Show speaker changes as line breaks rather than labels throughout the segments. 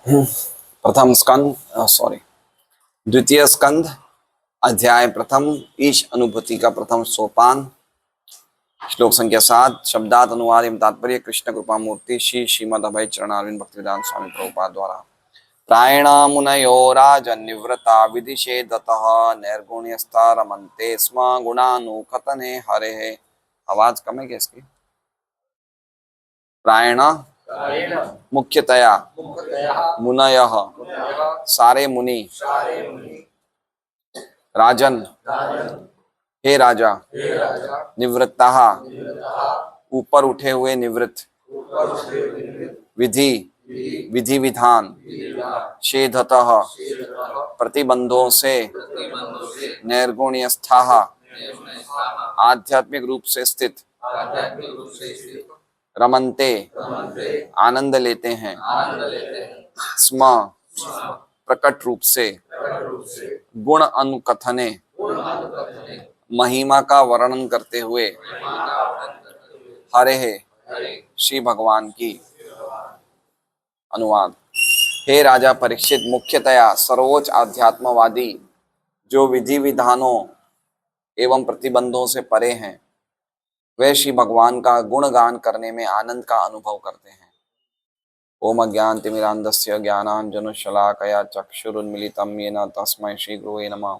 प्रथम स्कंद सॉरी द्वितीय स्कंद अध्याय प्रथम ईश अनुभूति का प्रथम सोपान। श्लोक संख्या 7। शब्दात अनुवाद एवं तात्पर्य कृष्ण कृपा मूर्ति श्री श्रीमद अभय चरणारविंद भक्तिवेदांत स्वामी प्रभुपाद द्वारा। प्रायण मुनयो राजन् निवृत्ता विदिशेदतः नैर्गुण्यस्ता रमन्ते स्म गुणानुकथने हरे। आवाज कम है क्या इसकी? प्रायण मुख्यतया मुनयः सारे मुनि राजन हे राजा निवृत्ता ऊपर उठे हुए निवृत्त विधि विधि विधान शेधतः प्रतिबंधों से नैर्गुण्यस्था आध्यात्मिक रूप से स्थित रमन्ते आनंद लेते हैं स्म प्रकट रूप से गुण अनुकथने महिमा का वर्णन करते हुए हरे श्री भगवान की। अनुवाद। हे राजा परीक्षित, मुख्यतया सर्वोच्च आध्यात्मवादी जो विधि विधानों एवं प्रतिबंधों से परे हैं, वे श्री भगवान का गुणगान करने में आनंद का अनुभव करते हैं। ओम अज्ञानतिमिरान्धस्य ज्ञानाञ्जनशलाकया चक्षुरुन्मीलितं येन तस्मै श्रीगुरवे नमः।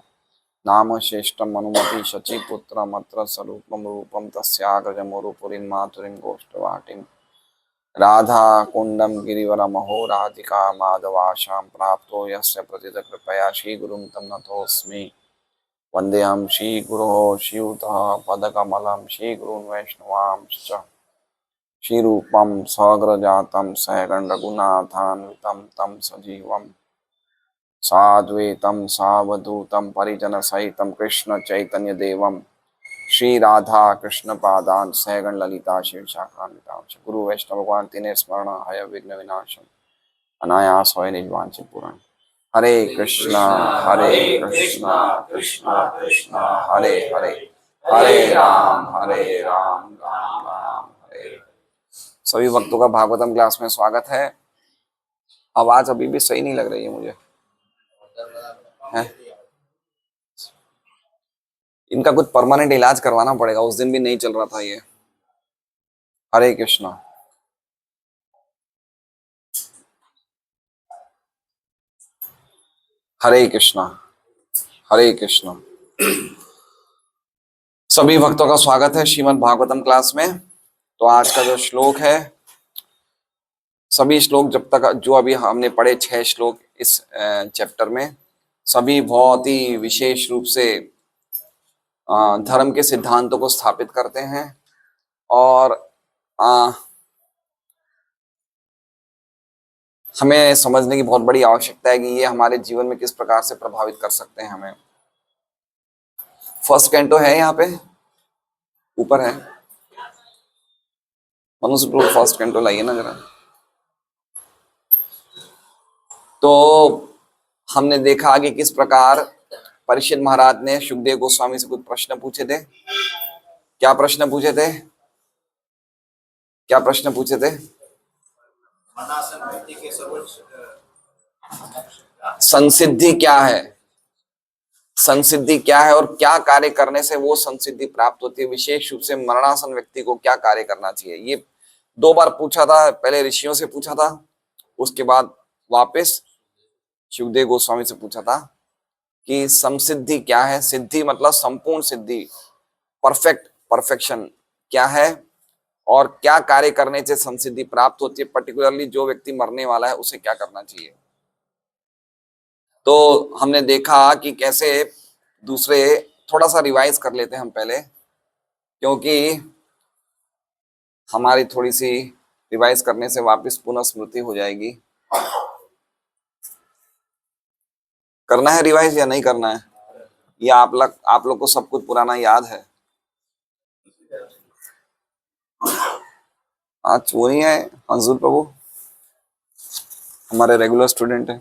नाम श्रेष्ठम् अनुमति शचीपुत्रमत्र स्वरूपं रूपं तस्याग्रजमुरुपुरीं मातुरीं गोष्ठवाटिं राधा कुंडम गिरिवरमहो राधिका माधवाशां प्राप्तो यस्य प्रतितकृपया श्रीगुरुं तं नतोऽस्मि। वन्देऽहं श्रीगुरोः श्रीयुतः पदकमलं श्रीगुरून् वैष्णवांश्च श्रीरूपं सग्रजातं सहगण रघुनाथान्वितं तं सजीवं साद्वैतं सावधूतं परिजनसहितं कृष्ण चैतन्य देवं श्री राधा कृष्ण पादान सहगण ललिता शिव शाखान्वितांश। गुरु वैष्णव भगवान तिने स्मरण हय विघ्न विनाशम अनायास होय निजवांचित पूर्ण। हरे कृष्णा कृष्णा कृष्णा हरे हरे, हरे राम राम राम हरे। सभी भक्तों का भागवतम क्लास में स्वागत है। आवाज अभी भी सही नहीं लग रही है मुझे, है? इनका कुछ परमानेंट इलाज करवाना पड़ेगा, उस दिन भी नहीं चल रहा था ये। हरे कृष्णा। हरे कृष्णा हरे कृष्णा। सभी भक्तों का स्वागत है श्रीमद् भागवतम क्लास में। तो आज का जो श्लोक है, सभी श्लोक जब तक जो अभी हमने पढ़े 6 श्लोक इस चैप्टर में, सभी बहुत ही विशेष रूप से धर्म के सिद्धांतों को स्थापित करते हैं और हमें समझने की बहुत बड़ी आवश्यकता है कि ये हमारे जीवन में किस प्रकार से प्रभावित कर सकते हैं हमें। फर्स्ट कैंटो है यहाँ पे, ऊपर है। मनुष्य फर्स्ट कैंटो लाइए ना जरा। तो हमने देखा कि किस प्रकार परीक्षित महाराज ने सुखदेव गोस्वामी से कुछ प्रश्न पूछे थे। क्या प्रश्न पूछे थे? क्या प्रश्न पूछे थे? संसिद्धि क्या है, संसिद्धि क्या है और क्या कार्य करने से वो संसिद्धि प्राप्त होती है। विशेष रूप से मरणासन व्यक्ति को क्या कार्य करना चाहिए, ये 2 बार पूछा था। पहले ऋषियों से पूछा था, उसके बाद वापस सुखदेव गोस्वामी से पूछा था कि संसिद्धि क्या है। सिद्धि मतलब संपूर्ण सिद्धि, परफेक्शन क्या है और क्या कार्य करने से संसिद्धि प्राप्त होती है। पर्टिकुलरली जो व्यक्ति मरने वाला है उसे क्या करना चाहिए। तो हमने देखा कि कैसे दूसरे, थोड़ा सा रिवाइज कर लेते हैं हम पहले, क्योंकि हमारी थोड़ी सी रिवाइज करने से वापस पुनः स्मृति हो जाएगी। करना है रिवाइज या नहीं करना है? या आप लोग को सब कुछ पुराना याद है? आज वो नहीं है हंसुल प्रभु, हमारे रेगुलर स्टूडेंट है।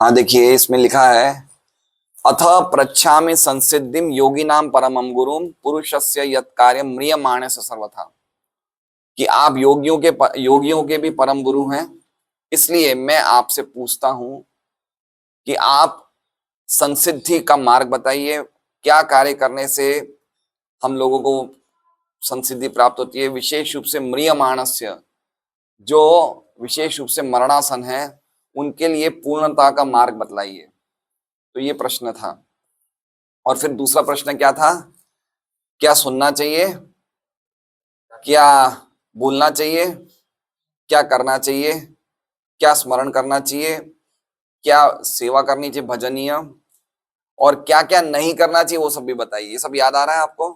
हाँ देखिए, इसमें लिखा है अथ पृच्छामि संसिद्धिम योगिनाम परमम गुरुम पुरुषस्य यत् कार्यम म्रियमाणस्य सर्वथा, कि आप योगियों के भी परम गुरु हैं, इसलिए मैं आपसे पूछता हूं कि आप संसिद्धि का मार्ग बताइए, क्या कार्य करने से हम लोगों को संसिद्धि प्राप्त होती है, विशेष रूप से म्रियमाणस्य, जो विशेष रूप से मरणासन है, उनके लिए पूर्णता का मार्ग बतलाइए। तो ये प्रश्न था। और फिर दूसरा प्रश्न क्या था, क्या सुनना चाहिए, क्या बोलना चाहिए, क्या करना चाहिए, क्या स्मरण करना चाहिए, क्या सेवा करनी चाहिए भजनीय, और क्या क्या नहीं करना चाहिए, वो सब भी बताइए। ये सब याद आ रहा है आपको?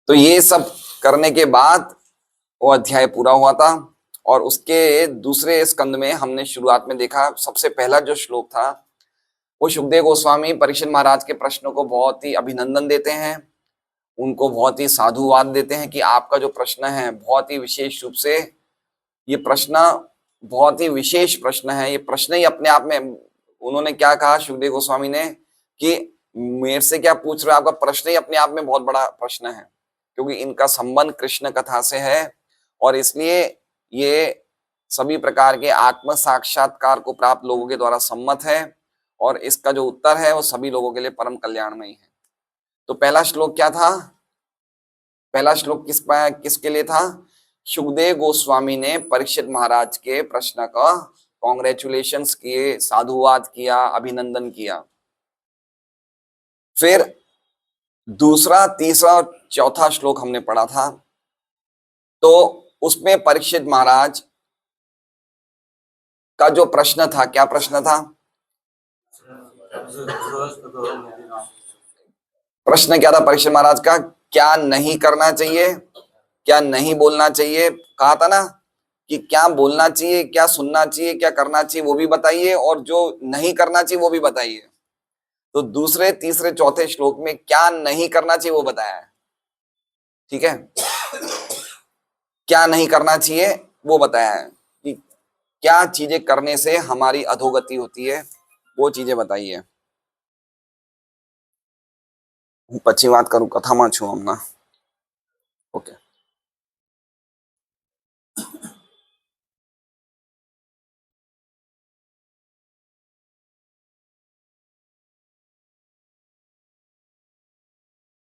तो ये सब करने के बाद वो अध्याय पूरा हुआ था। और उसके दूसरे स्कंद में हमने शुरुआत में देखा, सबसे पहला जो श्लोक था वो सुखदेव गोस्वामी परीक्षित महाराज के प्रश्नों को बहुत ही अभिनंदन देते हैं, उनको बहुत ही साधुवाद देते हैं कि आपका जो प्रश्न है बहुत ही विशेष रूप से, ये प्रश्न बहुत ही विशेष प्रश्न है। ये प्रश्न ही अपने आप में, उन्होंने क्या कहा सुखदेव गोस्वामी ने, कि मेरे से क्या पूछ रहे हो, आपका प्रश्न ही अपने आप में बहुत बड़ा प्रश्न है, क्योंकि इनका संबंध कृष्ण कथा से है, और इसलिए ये सभी प्रकार के आत्म साक्षात्कार को प्राप्त लोगों के द्वारा सम्मत है, और इसका जो उत्तर है वो सभी लोगों के लिए परम कल्याणमयी है। तो पहला श्लोक क्या था? पहला श्लोक किसके लिए था? सुखदेव गोस्वामी ने परीक्षित महाराज के प्रश्न का कॉन्ग्रेचुलेशंस किए, साधुवाद किया, अभिनंदन किया। फिर दूसरा, तीसरा और चौथा श्लोक हमने पढ़ा था, तो उसमें परीक्षित महाराज का जो प्रश्न था, क्या प्रश्न था? प्रश्न क्या था परीक्षित महाराज का? क्या नहीं करना चाहिए, क्या नहीं बोलना चाहिए। कहा था ना कि क्या बोलना चाहिए, क्या सुनना चाहिए, क्या करना चाहिए वो भी बताइए, और जो नहीं करना चाहिए वो भी बताइए। तो दूसरे, तीसरे, चौथे श्लोक में क्या नहीं करना चाहिए वो बताया है। ठीक है, क्या नहीं करना चाहिए वो बताया है, कि क्या चीजें करने से हमारी अधोगति होती है, वो चीजें बताइए। પછી વાત કરું, કથામાં છું હમણાં। ઓકે,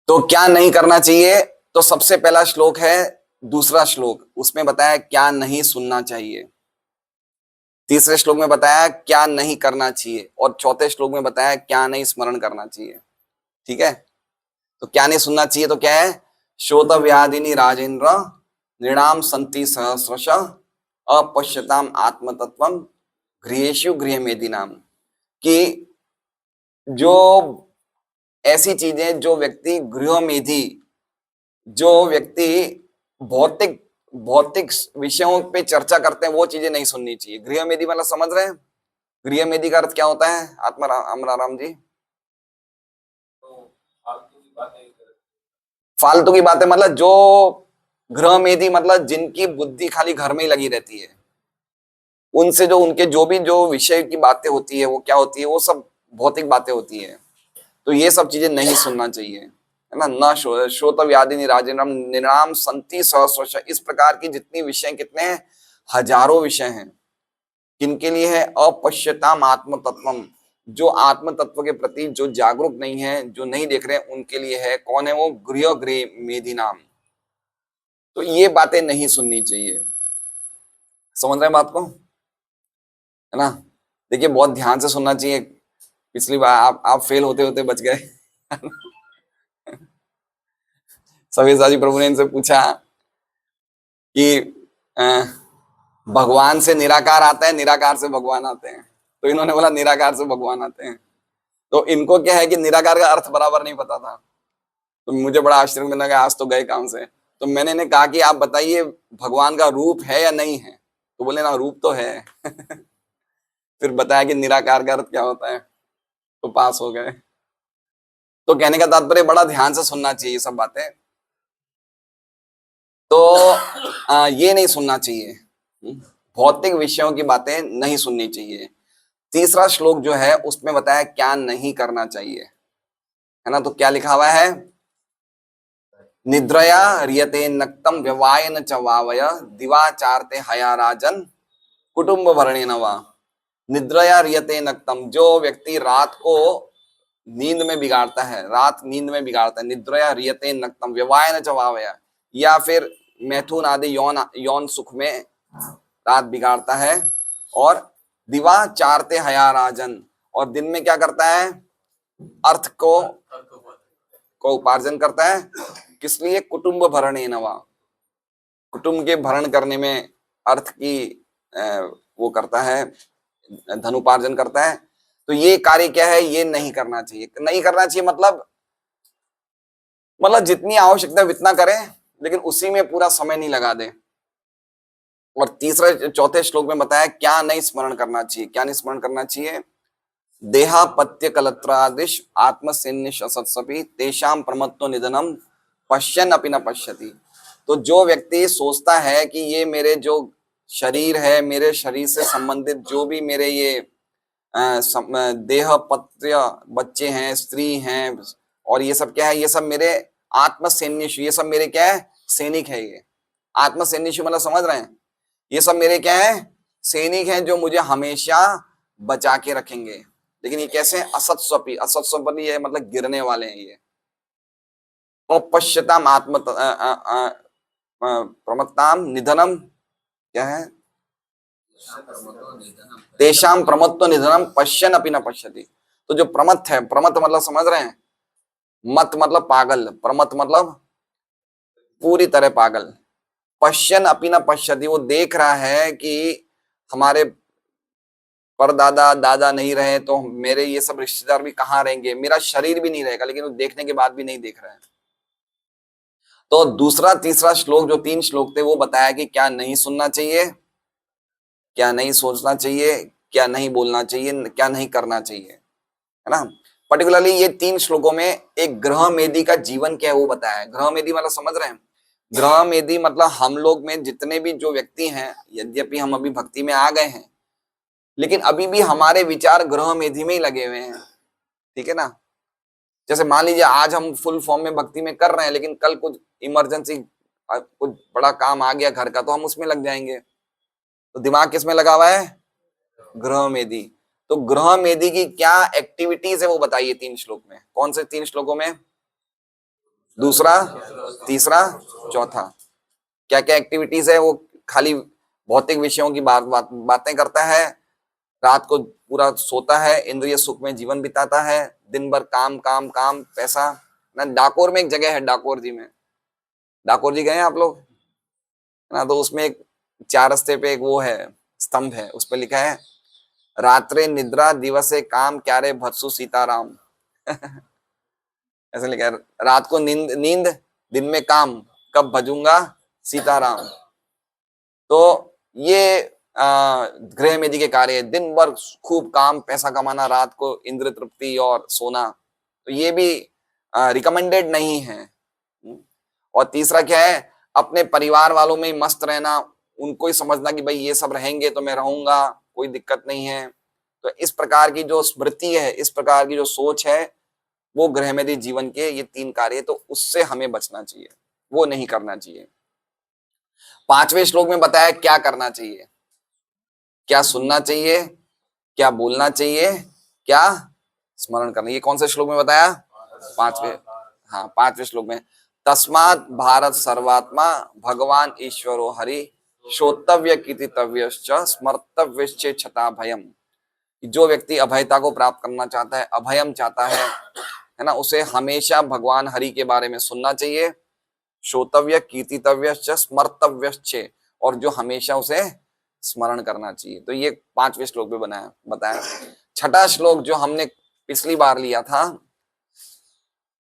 तो क्या नहीं करना चाहिए, तो सबसे पहला श्लोक है, दूसरा श्लोक, उसमें बताया क्या नहीं सुनना चाहिए। तीसरे श्लोक में बताया क्या नहीं करना चाहिए, और चौथे श्लोक में बताया क्या नहीं स्मरण करना चाहिए। ठीक है, तो क्या नहीं सुनना चाहिए तो क्या है? श्रोतव्यादिनी राजेंद्र नृणाम संति सहस्रश अपश्यताम आत्मतत्वम गृहेषु गृहमेदिनाम, कि जो ऐसी चीजें, जो व्यक्ति गृहमेधी, जो व्यक्ति भौतिक भौतिक विषयों पे चर्चा करते हैं, वो चीजें नहीं सुननी चाहिए। गृहमेधी मतलब समझ रहे हैं? गृहमेधी का अर्थ क्या होता है अमराराम जी? फालतू की बातें, मतलब जो गृहमेधी मतलब जिनकी बुद्धि खाली घर में ही लगी रहती है, उनसे जो उनके जो विषय की बातें होती है वो क्या होती है, वो सब भौतिक बातें होती है। तो ये सब चीजें नहीं सुनना चाहिए, है ना। न श्रोतव्यादिनी राजेन्द्रम निराम संति सहस्रश, इस प्रकार की जितनी विषय, कितने हैं? हजारों विषय हैं। किनके लिए है? अपश्यताम आत्म तत्वम, जो आत्म तत्व के प्रति जो जागरूक नहीं है, जो नहीं देख रहे हैं, उनके लिए है। कौन है वो? गृह मेधी नाम। तो ये बातें नहीं सुननी चाहिए। समझ रहे हैं बात को, है ना। देखिए बहुत ध्यान से सुनना चाहिए। पिछली बार आप फेल होते होते बच गए। सव्यसाची प्रभु ने इनसे पूछा कि भगवान से निराकार आता है, निराकार से भगवान आते हैं। तो इन्होंने बोला निराकार से भगवान आते हैं। तो इनको क्या है कि निराकार का अर्थ बराबर नहीं पता था। तो मुझे बड़ा आश्चर्य लगा, आज तो गए काम से। तो मैंने इन्हें कहा कि आप बताइए भगवान का रूप है या नहीं है? तो बोले ना, रूप तो है। फिर बताया कि निराकार का अर्थ क्या होता है, तो पास हो गए। तो कहने का तात्पर्य, बड़ा ध्यान से सुनना चाहिए सब बातें। तो ये नहीं सुनना चाहिए, भौतिक विषयों की बातें नहीं सुननी चाहिए। तीसरा श्लोक जो है उसमें बताया क्या नहीं करना चाहिए, है ना। तो क्या लिखा हुआ है, निद्रया रियते नक्तम व्यवायन च वावय दिवाचारते हया राजन कुटुंब भरणेन वा। निद्रया रियते नक्तम, जो व्यक्ति रात को नींद में बिगाड़ता है, रात नींद में बिगाड़ता है, निद्रया रियते नक्तम व्यवायन च वावय, या फिर मैथुन आदि यौन यौन सुख में रात बिगाड़ता है, और दिवा चारते हया राजन, और दिन में क्या करता है, अर्थ को उपार्जन करता है, किस लिए, कुटुंब भरणे नवा, कुटुंब के भरण करने में, अर्थ की वो करता है, धनुपार्जन करता है। तो ये कार्य क्या है, ये नहीं करना चाहिए। नहीं करना चाहिए मतलब जितनी आवश्यकता है उतना करें, लेकिन उसी में पूरा समय नहीं लगा दें। और तीसरे चौथे श्लोक में बताया क्या नहीं स्मरण करना चाहिए। क्या नहीं स्मरण करना चाहिए, देहापत्य कलत्रादिश आत्मसेन्निश असत्सपि तेषाम प्रमत्तो निधनम पश्यन अपि न पश्यति। तो जो व्यक्ति सोचता है कि ये मेरे जो शरीर है, मेरे शरीर से संबंधित जो भी मेरे ये देहपत्य बच्चे हैं, स्त्री हैं, और ये सब क्या है, ये सब मेरे आत्मसैन्यशु, ये सब मेरे क्या है, सैनिक है। ये आत्मसैन्यशु मतलब समझ रहे हैं, ये सब मेरे क्या है, सैनिक हैं, जो मुझे हमेशा बचा के रखेंगे। लेकिन ये कैसे हैं, असत्स्वपी, असत्स्वपी है मतलब गिरने वाले हैं ये। औपश्यताम आत्म प्रमत्ताम निधनम, क्या है, तेषाम प्रमत्तो निधनम पश्यन अपि न पश्यति। तो जो प्रमत्त है, प्रमत्त मतलब समझ रहे हैं, मत मतलब पागल, प्रमत्त मतलब पूरी तरह पागल। पश्यन अपि न पश्यति, वो देख रहा है कि हमारे परदादा दादा नहीं रहे तो मेरे ये सब रिश्तेदार भी कहाँ रहेंगे, मेरा शरीर भी नहीं रहेगा, लेकिन वो देखने के बाद भी नहीं देख रहा है। तो दूसरा तीसरा श्लोक, जो 3 श्लोक थे, वो बताया कि क्या नहीं सुनना चाहिए, क्या नहीं सोचना चाहिए, क्या नहीं बोलना चाहिए, क्या नहीं करना चाहिए, है ना। पर्टिकुलरली ये 3 श्लोकों में एक ग्रह मेदी का जीवन क्या है वो बताया है। ग्रह मेदी मतलब समझ रहे हैं, ग्रह मेदी मतलब हम लोग में जितने भी जो व्यक्ति हैं, यद्यपि हम अभी भक्ति में आ गए हैं, लेकिन अभी भी हमारे विचार ग्रह मेधी में ही लगे हुए हैं, ठीक है ना। जैसे मान लीजिए आज हम फुल फॉर्म में भक्ति में कर रहे हैं, लेकिन कल कुछ इमरजेंसी, कुछ बड़ा काम आ गया घर का, तो हम उसमें लग जाएंगे। तो दिमाग किस में लगा हुआ है, ग्रह मेदी। तो ग्रह मेदी की क्या एक्टिविटीज है वो बताइए 3 श्लोक में। कौन से 3 श्लोकों में, दूसरा, तीसरा, चौथा, क्या क्या एक्टिविटीज है वो। खाली भौतिक विषयों की बातें करता है, रात को पूरा सोता है, इंद्रिय सुख में जीवन बिताता है, दिन भर काम काम काम, पैसा ना। डाकोर में एक जगह है, डाकोर जी में, डाकोर जी गए हैं आप लोग, है ना। तो उसमें एक 4 रास्ते पे एक वो है, स्तंभ है, उस पर लिखा है, रात्रे निद्रा दिवसे काम क्यारे भत्सु सीताराम। ऐसे लिखा है, रात को नींद नींद, दिन में काम, कब भजूंगा सीताराम। तो ये गृह मेदी के कार्य, दिन भर खूब काम, पैसा कमाना, रात को इंद्र तृप्ति और सोना। तो ये भी रिकमेंडेड नहीं है। और तीसरा क्या है, अपने परिवार वालों में ही मस्त रहना, उनको ही समझना कि भाई ये सब रहेंगे तो मैं रहूंगा, कोई दिक्कत नहीं है। तो इस प्रकार की जो स्मृति है, इस प्रकार की जो सोच है, वो गृहमेदी जीवन के ये 3 कार्य, तो उससे हमें बचना चाहिए, वो नहीं करना चाहिए। 5वें श्लोक में बताया क्या करना चाहिए, क्या सुनना चाहिए, क्या बोलना चाहिए, क्या स्मरण करना। ये कौन से श्लोक में बताया, 5वें, हाँ 5वें श्लोक में, तस्मात् भारत सर्वात्मा भगवान ईश्वरो हरि श्रोतव्य कीर्तितव्यश्च स्मर्तव्यश्च छता भयम। जो व्यक्ति अभयता को प्राप्त करना चाहता है, अभयम चाहता है ना, उसे हमेशा भगवान हरि के बारे में सुनना चाहिए, श्रोतव्य कीर्तितव्यश्च स्मर्तव्यश्च, और जो हमेशा उसे स्मरण करना चाहिए। तो ये 5वें श्लोक में बताया। 6ठा श्लोक जो हमने पिछली बार लिया था,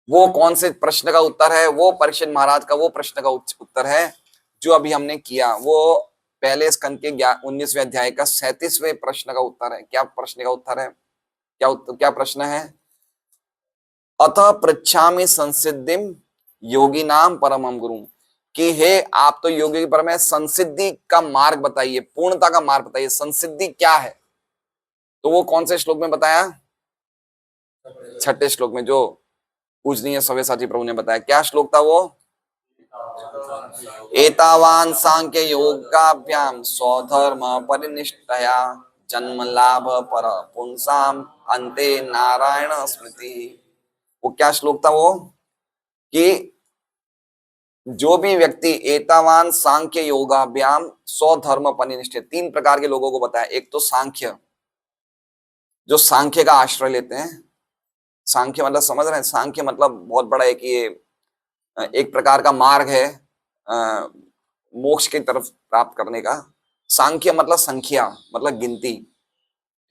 वो कौन से प्रश्न का उत्तर है, वो परीक्षित महाराज का वो प्रश्न का उत्तर है जो अभी हमने किया। वो पहले स्कंद के 19वें अध्याय का 37वें प्रश्न का उत्तर है। क्या प्रश्न का उत्तर है, क्या प्रश्न है, अतः पृच्छामि संसिद्धिम योगी नाम परमम गुरु, कि हे आप तो योगी परम, संसिद्धि का मार्ग बताइए, पूर्णता का मार्ग बताइए, संसिद्धि क्या है। तो वो कौन से श्लोक में बताया? 6ठे श्लोक में, जो पूजनीय सव्यसाची प्रभु ने बताया। क्या श्लोक था वो? एतावान सांख्य योगाभ्याम स्वधर्म परिनिष्ठया जन्म लाभ पर पुंसाम अंते नारायण स्मृति। वो क्या श्लोक था वो? कि जो भी व्यक्ति एतावान सांख्य योगाभ्याम स्वधर्म परिनिष्ठ, 3 प्रकार के लोगों को बताया। एक तो सांख्य, जो सांख्य का आश्रय लेते हैं। सांख्य मतलब समझ रहे हैं? सांख्य मतलब बहुत बड़ा है कि ये एक प्रकार का मार्ग है मोक्ष की तरफ प्राप्त करने का। सांख्य मतलब संख्या, मतलब गिनती,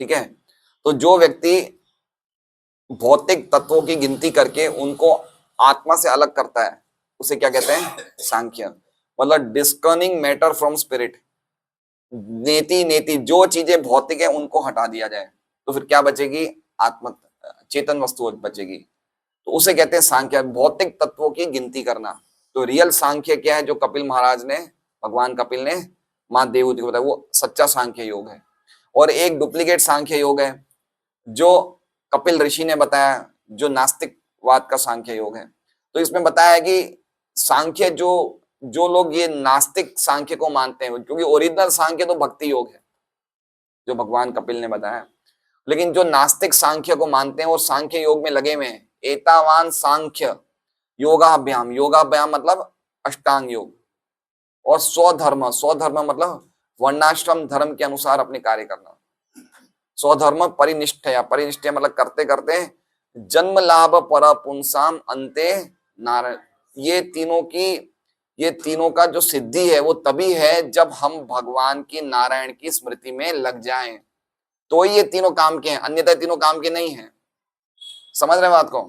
ठीक है। तो जो व्यक्ति भौतिक तत्वों की गिनती करके उनको आत्मा से अलग करता है, उसे क्या कहते हैं? सांख्य। मतलब डिस्कर्निंग मैटर फ्रॉम स्पिरिट। नेति नेति, जो चीजें भौतिक है उनको हटा दिया जाए, तो फिर क्या बचेगी? आत्म चेतन वस्तु बचेगी। तो उसे कहते हैं सांख्य, भौतिक तत्वों की गिनती करना। तो रियल सांख्य क्या है? जो कपिल महाराज ने, भगवान कपिल ने मां देवहूति को बताया, वो सच्चा सांख्य योग है। और एक डुप्लीकेट सांख्य योग है जो कपिल ऋषि ने बताया, जो नास्तिकवाद का सांख्य योग है। तो इसमें बताया है कि सांख्य, जो लोग ये नास्तिक सांख्य को मानते हैं, क्योंकि ओरिजिनल सांख्य तो भक्ति योग है जो भगवान कपिल ने बताया, लेकिन जो नास्तिक सांख्य को मानते हैं और सांख्य योग में लगे हुए हैं, एतावान सांख्य योगाभ्याम, योगाभ्याम मतलब अष्टांग योग, और स्वधर्म, स्वधर्म मतलब वर्णाश्रम धर्म के अनुसार अपने कार्य करना। स्वधर्म परिनिष्ठया, परिनिष्ठया मतलब करते करते जन्म लाभ पर पुंसाम अंते नारायण। ये तीनों का जो सिद्धि है वो तभी है जब हम भगवान की, नारायण की स्मृति में लग जाएं, तो ये तीनों काम के हैं, अन्यथा तीनों काम के नहीं हैं। समझ रहे बात को?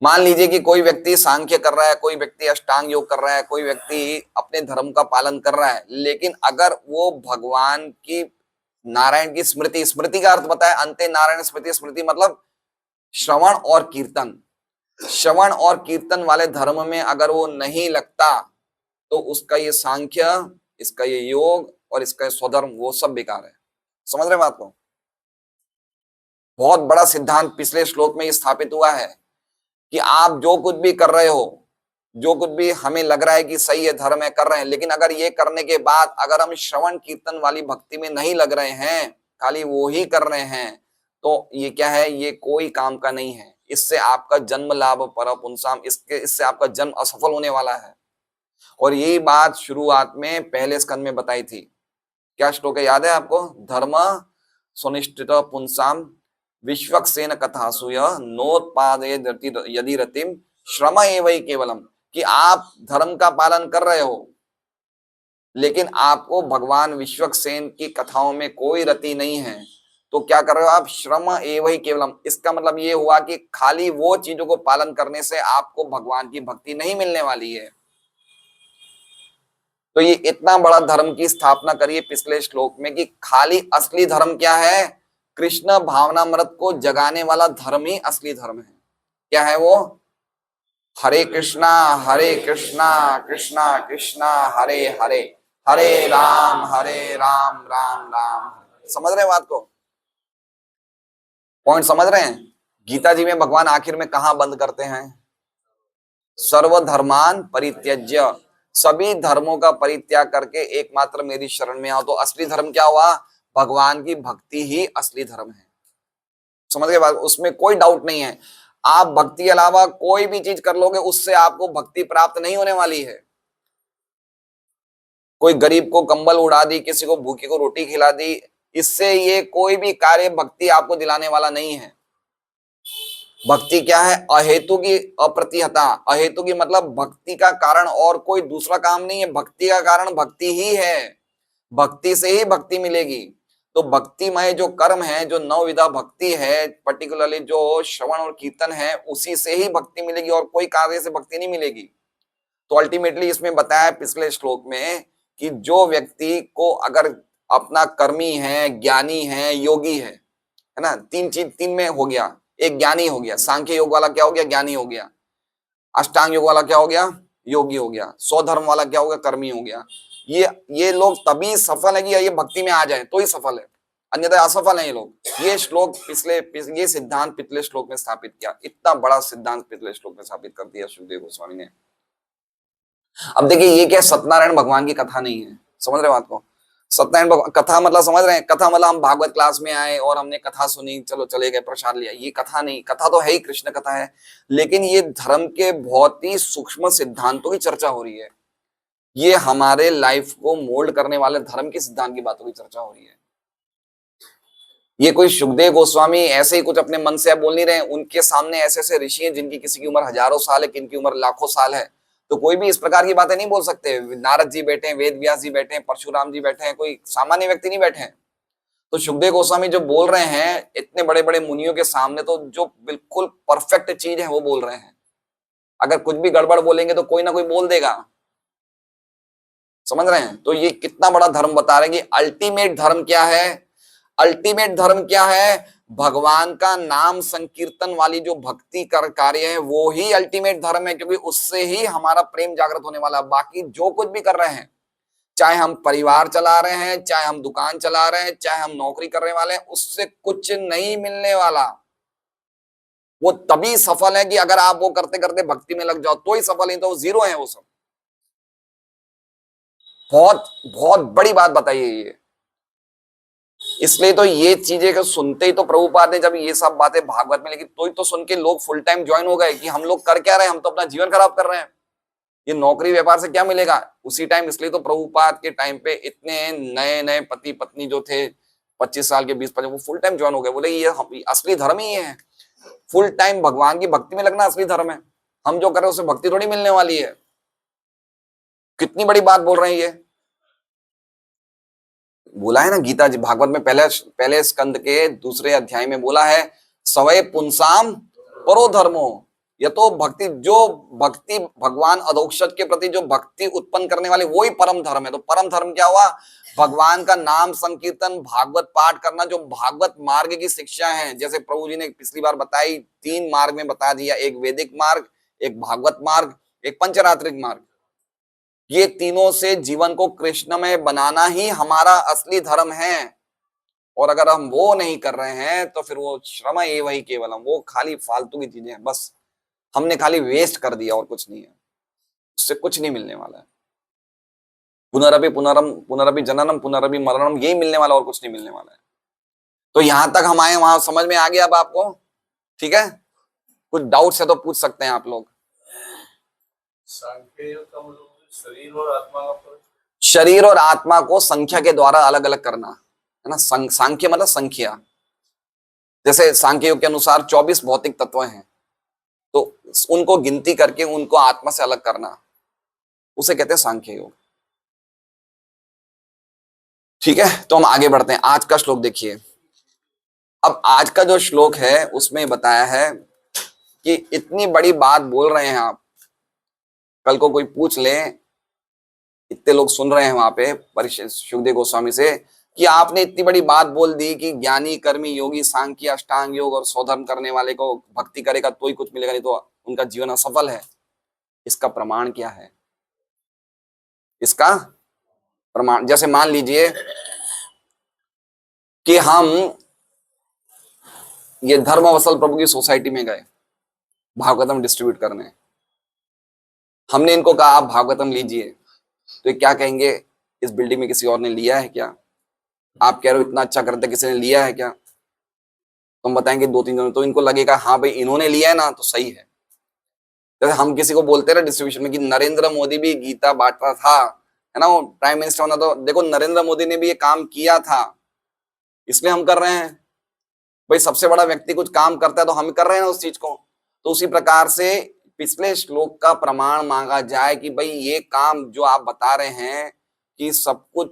मान लीजिए कि कोई व्यक्ति सांख्य कर रहा है, कोई व्यक्ति अष्टांग योग कर रहा है, कोई व्यक्ति अपने धर्म का पालन कर रहा है, लेकिन अगर वो भगवान की, नारायण की स्मृति, स्मृति का अर्थ बताया अंते नारायण स्मृति, स्मृति मतलब श्रवण और कीर्तन, श्रवण और कीर्तन वाले धर्म में अगर वो नहीं लगता, तो उसका ये सांख्य, इसका ये योग और इसका ये स्वधर्म, वो सब बेकार है। समझ रहे बात को? बहुत बड़ा सिद्धांत पिछले श्लोक में स्थापित हुआ है कि आप जो कुछ भी कर रहे हो, जो कुछ भी हमें लग रहा है कि सही है, धर्म है, कर रहे हैं, लेकिन अगर ये करने के बाद अगर हम श्रवण कीर्तन वाली भक्ति में नहीं लग रहे हैं, खाली वो ही कर रहे हैं, तो ये क्या है? ये कोई काम का नहीं है। इससे आपका जन्म लाभ पर पुंसाम, इससे आपका जन्म असफल होने वाला है। और यही बात शुरुआत में पहले स्कंद में बताई थी। क्या श्लोक है, याद है आपको? धर्म सुनिष्ठित पुंसाम विश्वक्सेन कथासूय नोत्पादे यदि रतिम श्रम एवं केवलम। कि आप धर्म का पालन कर रहे हो, लेकिन आपको भगवान विश्वक्सेन की कथाओं में कोई रति नहीं है, तो क्या कर रहे हो आप? श्रम एवं केवलम। इसका मतलब ये हुआ कि खाली वो चीजों को पालन करने से आपको भगवान की भक्ति नहीं मिलने वाली है। तो ये इतना बड़ा धर्म की स्थापना करिए पिछले श्लोक में कि खाली असली धर्म क्या है? कृष्ण भावनामृत को जगाने वाला धर्म ही असली धर्म है। क्या है वो? हरे कृष्णा कृष्णा कृष्णा हरे हरे, हरे राम राम राम। समझ रहे हैं बात को? पॉइंट समझ रहे हैं? गीता जी में भगवान आखिर में कहां बंद करते हैं? सर्वधर्मान परित्यज्य, सभी धर्मों का परित्याग करके एकमात्र मेरी शरण में आओ। तो असली धर्म क्या हुआ? भगवान की भक्ति ही असली धर्म है। समझ गए बात? उसमें कोई डाउट नहीं है। आप भक्ति के अलावा कोई भी चीज कर लोगे, उससे आपको भक्ति प्राप्त नहीं होने वाली है। कोई गरीब को कंबल उड़ा दी, किसी को भूखे को रोटी खिला दी, इससे ये कोई भी कार्य भक्ति आपको दिलाने वाला नहीं है। भक्ति क्या है? अहेतु की अप्रतिहता। अहेतु की मतलब भक्ति का कारण और कोई दूसरा काम नहीं है, भक्ति का कारण भक्ति ही है। भक्ति से ही भक्ति मिलेगी। तो भक्तिमय जो कर्म है, जो नवविधा भक्ति है, पर्टिकुलरली जो श्रवण और कीर्तन है, उसी से ही भक्ति मिलेगी और कोई कार्य से भक्ति नहीं मिलेगी। तो अल्टीमेटली इसमें बताया पिछले श्लोक में कि जो व्यक्ति को अगर अपना कर्मी है, ज्ञानी है, योगी है ना, तीन चीज, तीन में हो गया। एक ज्ञानी हो गया, सांख्य योग वाला क्या हो गया? ज्ञानी हो गया। अष्टांग योग वाला क्या हो गया? योगी हो गया। स्वधर्म वाला क्या हो गया? कर्मी हो गया। ये लोग तभी सफल है कि ये भक्ति में आ जाए तो ही सफल है। अन्यथा असफल हैं ये लोग। ये श्लोक ये सिद्धांत पिछले श्लोक में स्थापित किया, इतना बड़ा सिद्धांत पिछले श्लोक में स्थापित कर दिया सुखदेव गोस्वामी ने। अब देखिए ये क्या सत्यनारायण भगवान की कथा नहीं है, समझ रहे हो बात को? सत्यनारायण भगवान कथा मतलब समझ रहे हैं, कथा मतलब हम भागवत क्लास में आए और हमने कथा सुनी, चलो चले गए, प्रसाद लिया, ये कथा नहीं। कथा तो है ही, कृष्ण कथा है, लेकिन ये धर्म के बहुत ही सूक्ष्म सिद्धांतों की चर्चा हो रही है। ये हमारे लाइफ को मोल्ड करने वाले धर्म के सिद्धांत की बातों की चर्चा हो रही है। ये कोई सुखदेव गोस्वामी ऐसे ही कुछ अपने मन से बोल नहीं रहे, उनके सामने ऐसे ऐसे ऋषि हैं जिनकी किसी की उम्र हजारों साल है, किनकी उम्र लाखों साल है, तो कोई भी इस प्रकार की बातें नहीं बोल सकते। नारद जी बैठे हैं, वेद व्यास जी बैठे हैं, परशुराम जी बैठे हैं, कोई सामान्य व्यक्ति नहीं बैठे हैं। तो सुखदेव गोस्वामी जो बोल रहे हैं इतने बड़े बड़े मुनियों के सामने, तो जो बिल्कुल परफेक्ट चीज है वो बोल रहे हैं। अगर कुछ भी गड़बड़ बोलेंगे तो कोई ना कोई बोल देगा, समझ रहे हैं? तो ये कितना बड़ा धर्म बता रहे हैं कि अल्टीमेट धर्म क्या है। अल्टीमेट धर्म क्या है? भगवान का नाम संकीर्तन वाली जो भक्ति कर कार्य है वो ही अल्टीमेट धर्म है, क्योंकि उससे ही हमारा प्रेम जागृत होने वाला। बाकी जो कुछ भी कर रहे हैं, चाहे हम परिवार चला रहे हैं, चाहे हम दुकान चला रहे हैं, चाहे हम नौकरी करने वाले हैं, उससे कुछ नहीं मिलने वाला। वो तभी सफल है कि अगर आप वो करते करते भक्ति में लग जाओ तो ही सफल है, तो जीरो है वो सब। बहुत बहुत बड़ी बात बताइए ये। इसलिए तो ये चीजें को सुनते ही तो प्रभुपाद ने जब ये सब बातें भागवत में लिखी, तो ही तो सुन के लोग फुल टाइम ज्वाइन हो गए कि हम लोग कर क्या रहे हैं, हम तो अपना जीवन खराब कर रहे हैं, ये नौकरी व्यापार से क्या मिलेगा उसी टाइम। इसलिए तो प्रभुपाद के टाइम पे इतने नए नए पति पत्नी जो थे 25 साल के 20-25, वो फुल टाइम ज्वाइन हो गए। बोले ये असली धर्म ही है, फुल टाइम भगवान की भक्ति में लगना असली धर्म है। हम जो कर रहे हैं उससे भक्ति थोड़ी मिलने वाली है। कितनी बड़ी बात बोल रहे हैं ये। बोला है ना गीता जी भागवत में पहले स्कंद के दूसरे अध्याय में बोला है, सवय पुंसाम परो धर्मो। ये तो भक्ति, जो भक्ति भगवान अधोक्षज के प्रति जो भक्ति उत्पन्न करने वाले वो ही परम धर्म है। तो परम धर्म क्या हुआ? भगवान का नाम संकीर्तन, भागवत पाठ करना, जो भागवत मार्ग की शिक्षा है। जैसे प्रभु जी ने पिछली बार बताई, 3 मार्ग में बता दिया, एक वैदिक मार्ग, एक भागवत मार्ग, एक पंचरात्रिक मार्ग। ये तीनों से जीवन को कृष्णमय बनाना ही हमारा असली धर्म है। और अगर हम वो नहीं कर रहे हैं तो फिर वो श्रम एव ही केवलम, वो खाली फालतू की चीजें हैं, बस हमने खाली वेस्ट कर दिया और कुछ नहीं है, उससे कुछ नहीं मिलने वाला है। पुनरपि पुनरम पुनरपि जननम पुनरपि मरणम, यही मिलने वाला, और कुछ नहीं मिलने वाला है। तो यहां तक हम आए, वहां समझ में आ गया अब आपको? ठीक है, कुछ डाउट्स है तो पूछ सकते हैं आप लोग। शरीर और आत्मा को संख्या के द्वारा अलग अलग करना है ना। सांख्य मतलब संख्या। जैसे सांख्य योग के अनुसार 24 भौतिक तत्व हैं, तो उनको गिनती करके उनको आत्मा से अलग करना, उसे कहते हैं सांख्य योग। ठीक है, तो हम आगे बढ़ते हैं। आज का श्लोक देखिए। अब आज का जो श्लोक है उसमें बताया है कि इतनी बड़ी बात बोल रहे हैं आप, कल को कोई पूछ ले, इतने लोग सुन रहे हैं वहां पे सुखदेव गोस्वामी से, कि आपने इतनी बड़ी बात बोल दी कि ज्ञानी कर्मी योगी सांख्य अष्टांग योग और स्वधर्म करने वाले को भक्ति करेगा तो ही कुछ मिलेगा, नहीं तो उनका जीवन असफल है। इसका प्रमाण क्या है? इसका प्रमाण, जैसे मान लीजिए कि हम ये धर्मवसल प्रभु की सोसाइटी में गए भागवतम डिस्ट्रीब्यूट करने, हमने इनको कहा आप भागवतम लीजिए, तो ये क्या कहेंगे, इस बिल्डिंग में किसी और ने लिया है क्या? आप कह रहे हो इतना अच्छा करते, किसी ने लिया है क्या? तो हम बताएंगे 2-3 जनों, तो इनको लगेगा हाँ भाई इन्होंने लिया है ना, तो सही है। जैसे हम किसी को बोलते हैं ना डिस्ट्रीब्यूशन में कि नरेंद्र मोदी भी गीता बांटा था, है ना, वो प्राइम मिनिस्टर होना, तो देखो नरेंद्र मोदी ने भी ये काम किया था, इसलिए हम कर रहे हैं। भाई सबसे बड़ा व्यक्ति कुछ काम करता है तो हम कर रहे हैं ना उस चीज को। तो उसी प्रकार से पिछले श्लोक का प्रमाण मांगा जाए कि भाई ये काम जो आप बता रहे हैं कि सब कुछ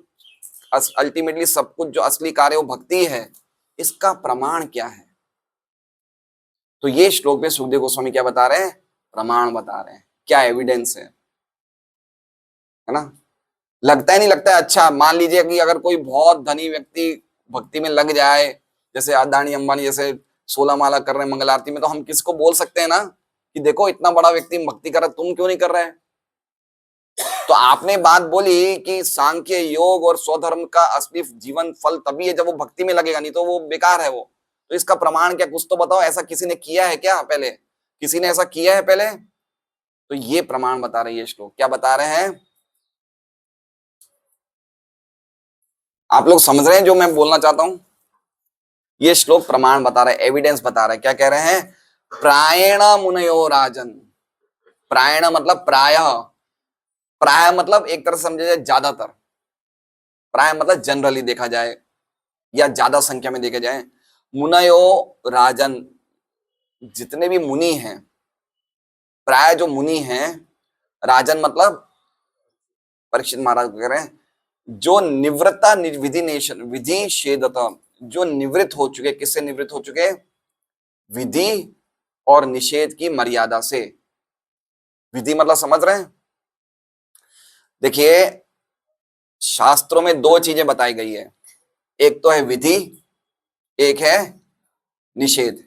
अल्टीमेटली सब कुछ जो असली कार्य वो भक्ति है, इसका प्रमाण क्या है? तो ये श्लोक में सुखदेव गोस्वामी क्या बता रहे हैं? प्रमाण बता रहे हैं, क्या एविडेंस है ना। लगता है नहीं लगता है? अच्छा मान लीजिए कि अगर कोई बहुत धनी व्यक्ति भक्ति में लग जाए, जैसे अदानी अंबानी जैसे 16 माला कर रहे हैं मंगल आरती में, तो हम किसको बोल सकते हैं ना कि देखो इतना बड़ा व्यक्ति भक्ति कर रहा है, तुम क्यों नहीं कर रहे हैं? तो आपने बात बोली कि सांख्य योग और स्वधर्म का असली जीवन फल तभी है जब वो भक्ति में लगेगा, नहीं तो वो बेकार है वो। तो इसका प्रमाण क्या, कुछ तो बताओ, ऐसा किसी ने किया है क्या पहले? किसी ने ऐसा किया है पहले? तो ये प्रमाण बता रहे हैं ये श्लोक। क्या बता रहे हैं? आप लोग समझ रहे हैं जो मैं बोलना चाहता हूं? ये श्लोक प्रमाण बता रहा है, एविडेंस बता रहा है। क्या कह रहे हैं? प्रायण मुनयो राजन। प्रायण मतलब प्रायः, प्राय मतलब एक तरह से समझा जाए ज्यादातर, प्राय मतलब जनरली देखा जाए या ज्यादा संख्या में देखा जाए। मुनयो राजन, जितने भी मुनि हैं, प्राय जो मुनि हैं, राजन मतलब परीक्षित महाराज कह रहे हैं, जो निवृत्ता विधि नेशन विधि शेदता, जो निवृत्त हो चुके। किससे निवृत्त हो चुके? विधि और निषेध की मर्यादा से। विधि मतलब समझ रहे हैं? देखिए, शास्त्रों में दो चीजें बताई गई है, एक तो है विधि, एक है निषेध।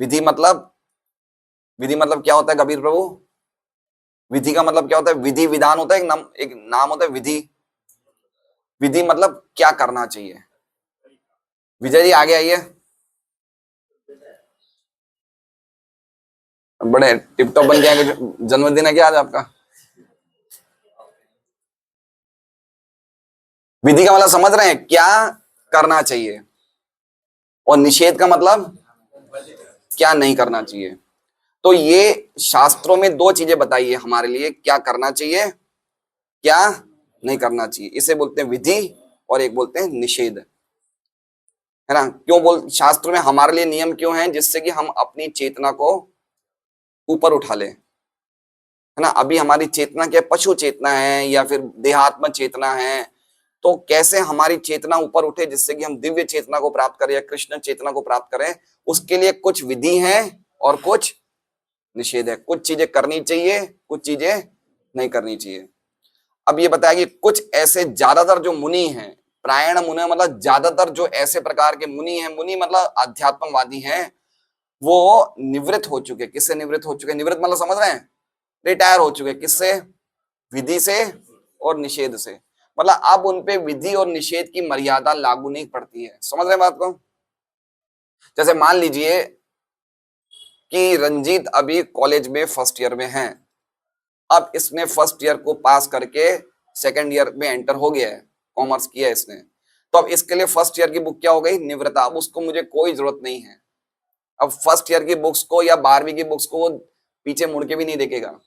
विधि मतलब, विधि मतलब क्या होता है कबीर प्रभु? विधि का मतलब क्या होता है? विधि विधान होता है, एक नाम होता है विधि। विधि मतलब क्या करना चाहिए। विजय जी आगे आइए, बड़े टिप टॉप बन गए, जन्मदिन है क्या आज आपका? विधि का मतलब समझ रहे हैं, क्या करना चाहिए, और निषेध का मतलब क्या नहीं करना चाहिए। तो ये शास्त्रों में दो चीजें बताई है हमारे लिए, क्या करना चाहिए, क्या नहीं करना चाहिए। इसे बोलते हैं विधि और एक बोलते हैं निषेध, है ना। क्यों बोल, शास्त्रों में हमारे लिए नियम क्यों हैं? जिससे कि हम अपनी चेतना को ऊपर उठा लें, है ना। अभी हमारी चेतना क्या, पशु चेतना है या फिर देहात्म चेतना है। तो कैसे हमारी चेतना ऊपर उठे जिससे कि हम दिव्य चेतना को प्राप्त करें या कृष्ण चेतना को प्राप्त करें, उसके लिए कुछ विधि है और कुछ निषेध है। कुछ चीजें करनी चाहिए, कुछ चीजें नहीं करनी चाहिए। अब ये बताया कि कुछ ऐसे ज्यादातर जो मुनि हैं, प्रायण मुनि मतलब ज्यादातर जो ऐसे प्रकार के मुनि हैं, मुनि मतलब अध्यात्मवादी हैं, वो निवृत्त हो चुके। किससे निवृत्त हो चुके? निवृत्त मतलब समझ रहे हैं, रिटायर हो चुके। किससे? विधि से और निषेध से। मतलब अब उनपे विधि और निषेध की मर्यादा लागू नहीं पड़ती है। समझ रहे बात को? जैसे मान लीजिए कि रंजीत अभी कॉलेज में फर्स्ट ईयर में है। अब इसने फर्स्ट ईयर को पास करके सेकंड ईयर में एंटर हो गया है, कॉमर्स किया है इसने। तो अब इसके लिए फर्स्ट ईयर की बुक क्या हो गई? निवृत्ता। अब उसको मुझे कोई जरूरत नहीं है। अब फर्स्ट ईयर की बुक्स को या 12वीं की बुक्स को वो पीछे मुड़ के भी नहीं देखेगा,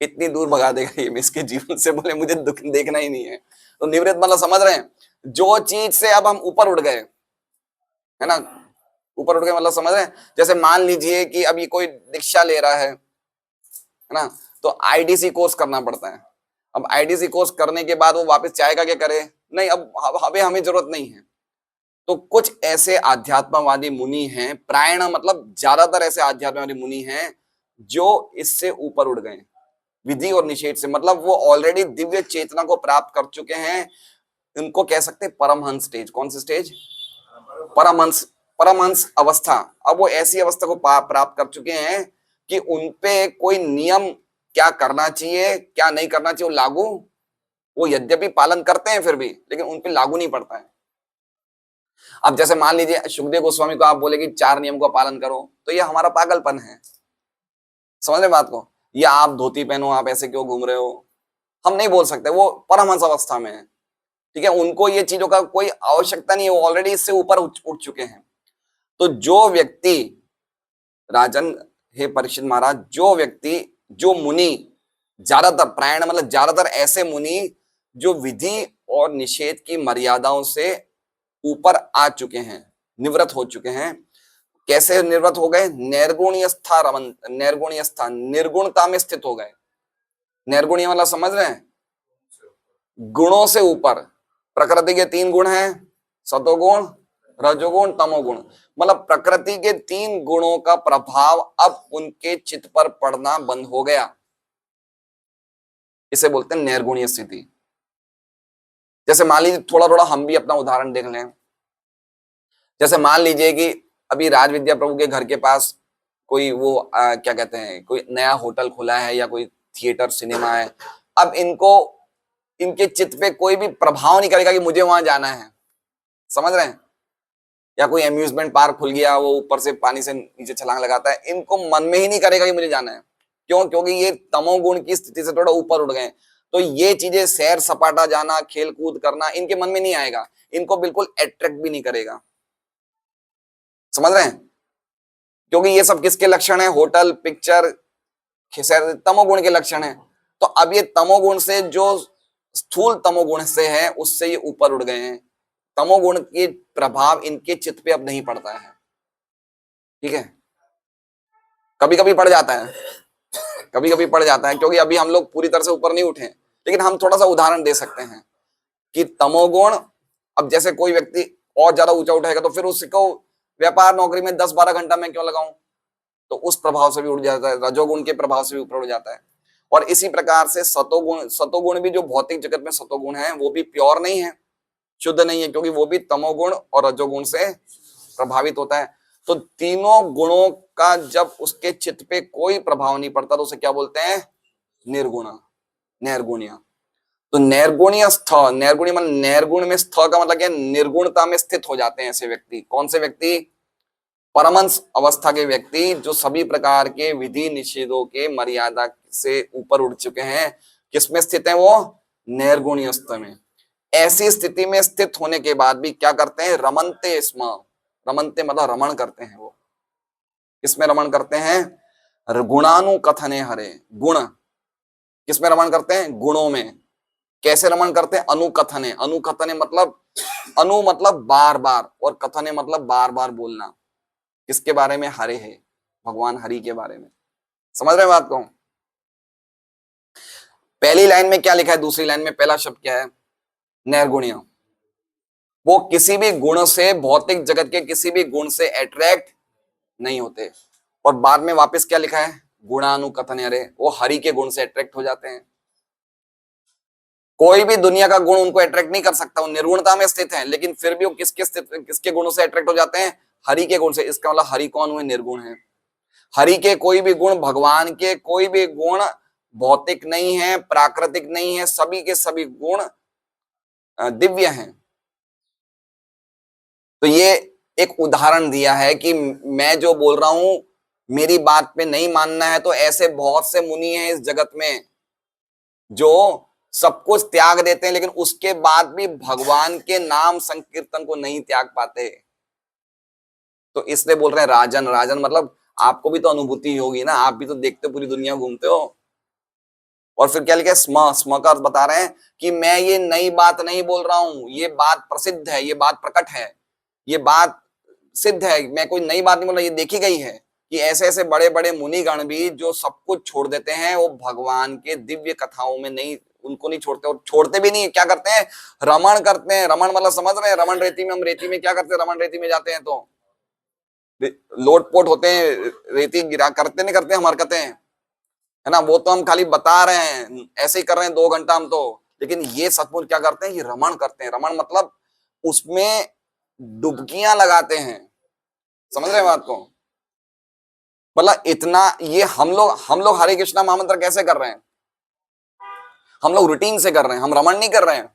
इतनी दूर भगा देगा ये इसके जीवन से, बोले मुझे दुख देखना ही नहीं है। तो निवृत्त मतलब समझ रहे हैं, जो चीज से अब हम ऊपर उठ गए, है ना। ऊपर उठ गए मतलब समझ रहे हैं। जैसे मान लीजिए कि अभी कोई दीक्षा ले रहा है ना, तो आईडीसी कोर्स करना पड़ता है। अब आईडीसी कोर्स करने के बाद वो वापस चाहेगा क्या करे? नहीं, अब हमें हमें जरूरत नहीं है। तो कुछ ऐसे आध्यात्मवादी मुनि हैं, प्रायण मतलब ज्यादातर ऐसे आध्यात्मवादी मुनि हैं जो इससे ऊपर उठ गए विधि और निषेध से। मतलब वो ऑलरेडी दिव्य चेतना को प्राप्त कर चुके हैं। इनको कह सकते हैं परमहंस स्टेज। कौन सी स्टेज? परमहंस, परमहंस अवस्था। अब वो ऐसी अवस्था को प्राप्त कर चुके हैं कि उनपे कोई नियम, क्या करना चाहिए क्या नहीं करना चाहिए, वो लागू, वो यद्यपि पालन करते हैं फिर भी, लेकिन उनपे लागू नहीं पड़ता है। अब जैसे मान लीजिए सुखदेव गोस्वामी को आप बोले कि 4 नियम का पालन करो, तो ये हमारा पागलपन है। समझ रहे बात को? या आप धोती पहनो, आप ऐसे क्यों घूम रहे हो, हम नहीं बोल सकते। वो परमहंस अवस्था में है, ठीक है। उनको ये चीजों का कोई आवश्यकता नहीं है, वो ऑलरेडी इससे ऊपर उठ चुके हैं। तो जो व्यक्ति, राजन, हे परीक्षित महाराज, जो व्यक्ति, जो मुनि, ज्यादातर प्रायण मतलब ज्यादातर ऐसे मुनि जो विधि और निषेध की मर्यादाओं से ऊपर आ चुके हैं, निवृत्त हो चुके हैं। कैसे निवृत्त हो गए? निर्गुणीयस्था रमन, निर्गुणीयस्था, निर्गुणता में स्थित हो गए। निर्गुणीय मतलब समझ रहे हैं, गुणों से ऊपर। प्रकृति के 3 गुण हैं, सतोगुण, रजोगुण, तमोगुण। मतलब प्रकृति के 3 गुणों का प्रभाव अब उनके चित्त पर पड़ना बंद हो गया। इसे बोलते हैं निर्गुणीय स्थिति। जैसे मान लीजिए, थोड़ा थोड़ा हम भी अपना उदाहरण देख लें। जैसे मान लीजिए कि अभी राज विद्या प्रभु के घर के पास कोई वो क्या कहते हैं, कोई नया होटल खुला है या कोई थिएटर सिनेमा है। अब इनको, इनके चित्त पे कोई भी प्रभाव नहीं करेगा कि मुझे वहां जाना है, समझ रहे हैं? या कोई अम्यूजमेंट पार्क खुल गया, वो ऊपर से पानी से नीचे छलांग लगाता है, इनको मन में ही नहीं करेगा कि मुझे जाना है। क्यों? क्योंकि ये तमोगुण की स्थिति से थोड़ा ऊपर उठ गए। तो ये चीजें, सैर सपाटा जाना, खेल कूद करना, इनके मन में नहीं आएगा, इनको बिल्कुल अट्रैक्ट भी नहीं करेगा, समझ रहे हैं? क्योंकि ये सब किसके लक्षण है? होटल, पिक्चर, तमोगुण के लक्षण है। तो अब ये तमोगुण से, जो स्थूल तमोगुण से है, उससे ये ऊपर उठ गए हैं। तमोगुण के प्रभाव इनके चित्त पे अब नहीं पड़ता है, ठीक है? कभी कभी पड़ जाता है, कभी कभी पड़ जाता है, क्योंकि अभी हम लोग पूरी तरह से ऊपर नहीं उठे, लेकिन हम थोड़ा सा उदाहरण दे सकते हैं कि तमोगुण, अब जैसे कोई व्यक्ति और ज्यादा ऊंचा उठाएगा तो फिर उसको व्यापार नौकरी में 10-12 घंटा मैं क्यों लगाऊं, तो उस प्रभाव से भी उठ जाता है, रजोगुण के प्रभाव से भी ऊपर उठ जाता है। और इसी प्रकार से सतोगुण भी, जो भौतिक जगत में सतोगुण है, वो भी प्योर नहीं है, शुद्ध नहीं है, क्योंकि वो भी तमोगुण और रजोगुण से प्रभावित होता है। तो तीनों गुणों का जब उसके चित्त पे कोई प्रभाव नहीं पड़ता तो उसे क्या बोलते हैं? निर्गुण, नैर्गुण्य। तो नैर्गुण्य स्थ, नैर्गुण्य मतलब नैर्गुण में स्थ का मतलब क्या? निर्गुणता में स्थित हो जाते हैं ऐसे व्यक्ति। कौन से व्यक्ति? परमंश अवस्था के व्यक्ति, जो सभी प्रकार के विधि निषेधों के मर्यादा से ऊपर उठ चुके हैं। किसमें स्थित है वो? नैर्गुण्य स्थ में। ऐसी स्थिति में स्थित होने के बाद भी क्या करते हैं? रमन्ते स्म, रमन्ते मतलब रमण करते हैं वो। किसमें रमण करते हैं? गुणानुकथने हरे, गुण, किसमें रमण करते हैं? गुणों में। कैसे रमण करते हैं? अनुकथने, अनुकथने मतलब, अनु मतलब बार बार, और कथने मतलब बार बार बोलना। किसके बारे में? हरे है, भगवान हरि के बारे में। समझ रहे हैं बात को? पहली लाइन में क्या लिखा है? दूसरी लाइन में पहला शब्द क्या है? नैर्गुण्य। वो किसी भी गुण से, भौतिक जगत के किसी भी गुण से अट्रैक्ट नहीं होते। और बाद में वापस क्या लिखा है? गुणानुकथन, अरे वो हरि के गुण से अट्रैक्ट हो जाते हैं। कोई भी दुनिया का गुण उनको अट्रैक्ट नहीं कर सकता, वो निर्गुणता में स्थित है, लेकिन फिर भी वो किसके गुणों से अट्रैक्ट हो जाते हैं? हरि के गुण से। इसका मतलब हरि कौन हुए? निर्गुण है। हरि के कोई भी गुण, भगवान के कोई भी गुण भौतिक नहीं है, प्राकृतिक नहीं है, सभी के सभी गुण दिव्य हैं। तो ये एक उदाहरण दिया है कि मैं जो बोल रहा हूं, मेरी बात पे नहीं मानना है तो ऐसे बहुत से मुनि हैं इस जगत में जो सब कुछ त्याग देते हैं, लेकिन उसके बाद भी भगवान के नाम संकीर्तन को नहीं त्याग पाते। तो इसलिए बोल रहे हैं राजन। राजन मतलब आपको भी तो अनुभूति होगी ना, आप भी तो देखते हो, पूरी दुनिया घूमते हो। और फिर क्या लिखा है? स्म, स्म का अर्थ बता रहे हैं कि मैं ये नई बात नहीं बोल रहा हूं, ये बात प्रसिद्ध है, ये बात प्रकट है, ये बात सिद्ध है। मैं कोई नई बात नहीं बोल रहा, ये देखी गई है कि ऐसे ऐसे बड़े बड़े मुनिगण भी जो सब कुछ छोड़ देते हैं, वो भगवान के दिव्य कथाओं में नहीं, उनको नहीं छोड़ते, और छोड़ते भी नहीं। क्या करते हैं? रमण करते हैं। रमण मतलब समझ रहे हैं? रमण रेती में, हम रेती में क्या करते हैं? रमण रेती में जाते हैं तो लोटपोट होते हैं, रेती गिरा, करते नहीं करते हम हरकतें, है ना? वो तो हम खाली बता रहे हैं, ऐसे ही कर रहे हैं 2 घंटा हम तो। लेकिन ये सचमुच क्या करते हैं? ये रमण करते हैं। रमण मतलब उसमें डुबकियां लगाते हैं। समझ रहे हैं बात को? मतलब इतना, ये हम लोग हरे कृष्णा महामंत्र कैसे कर रहे हैं? हम लोग रूटीन से कर रहे हैं, हम रमण नहीं कर रहे हैं।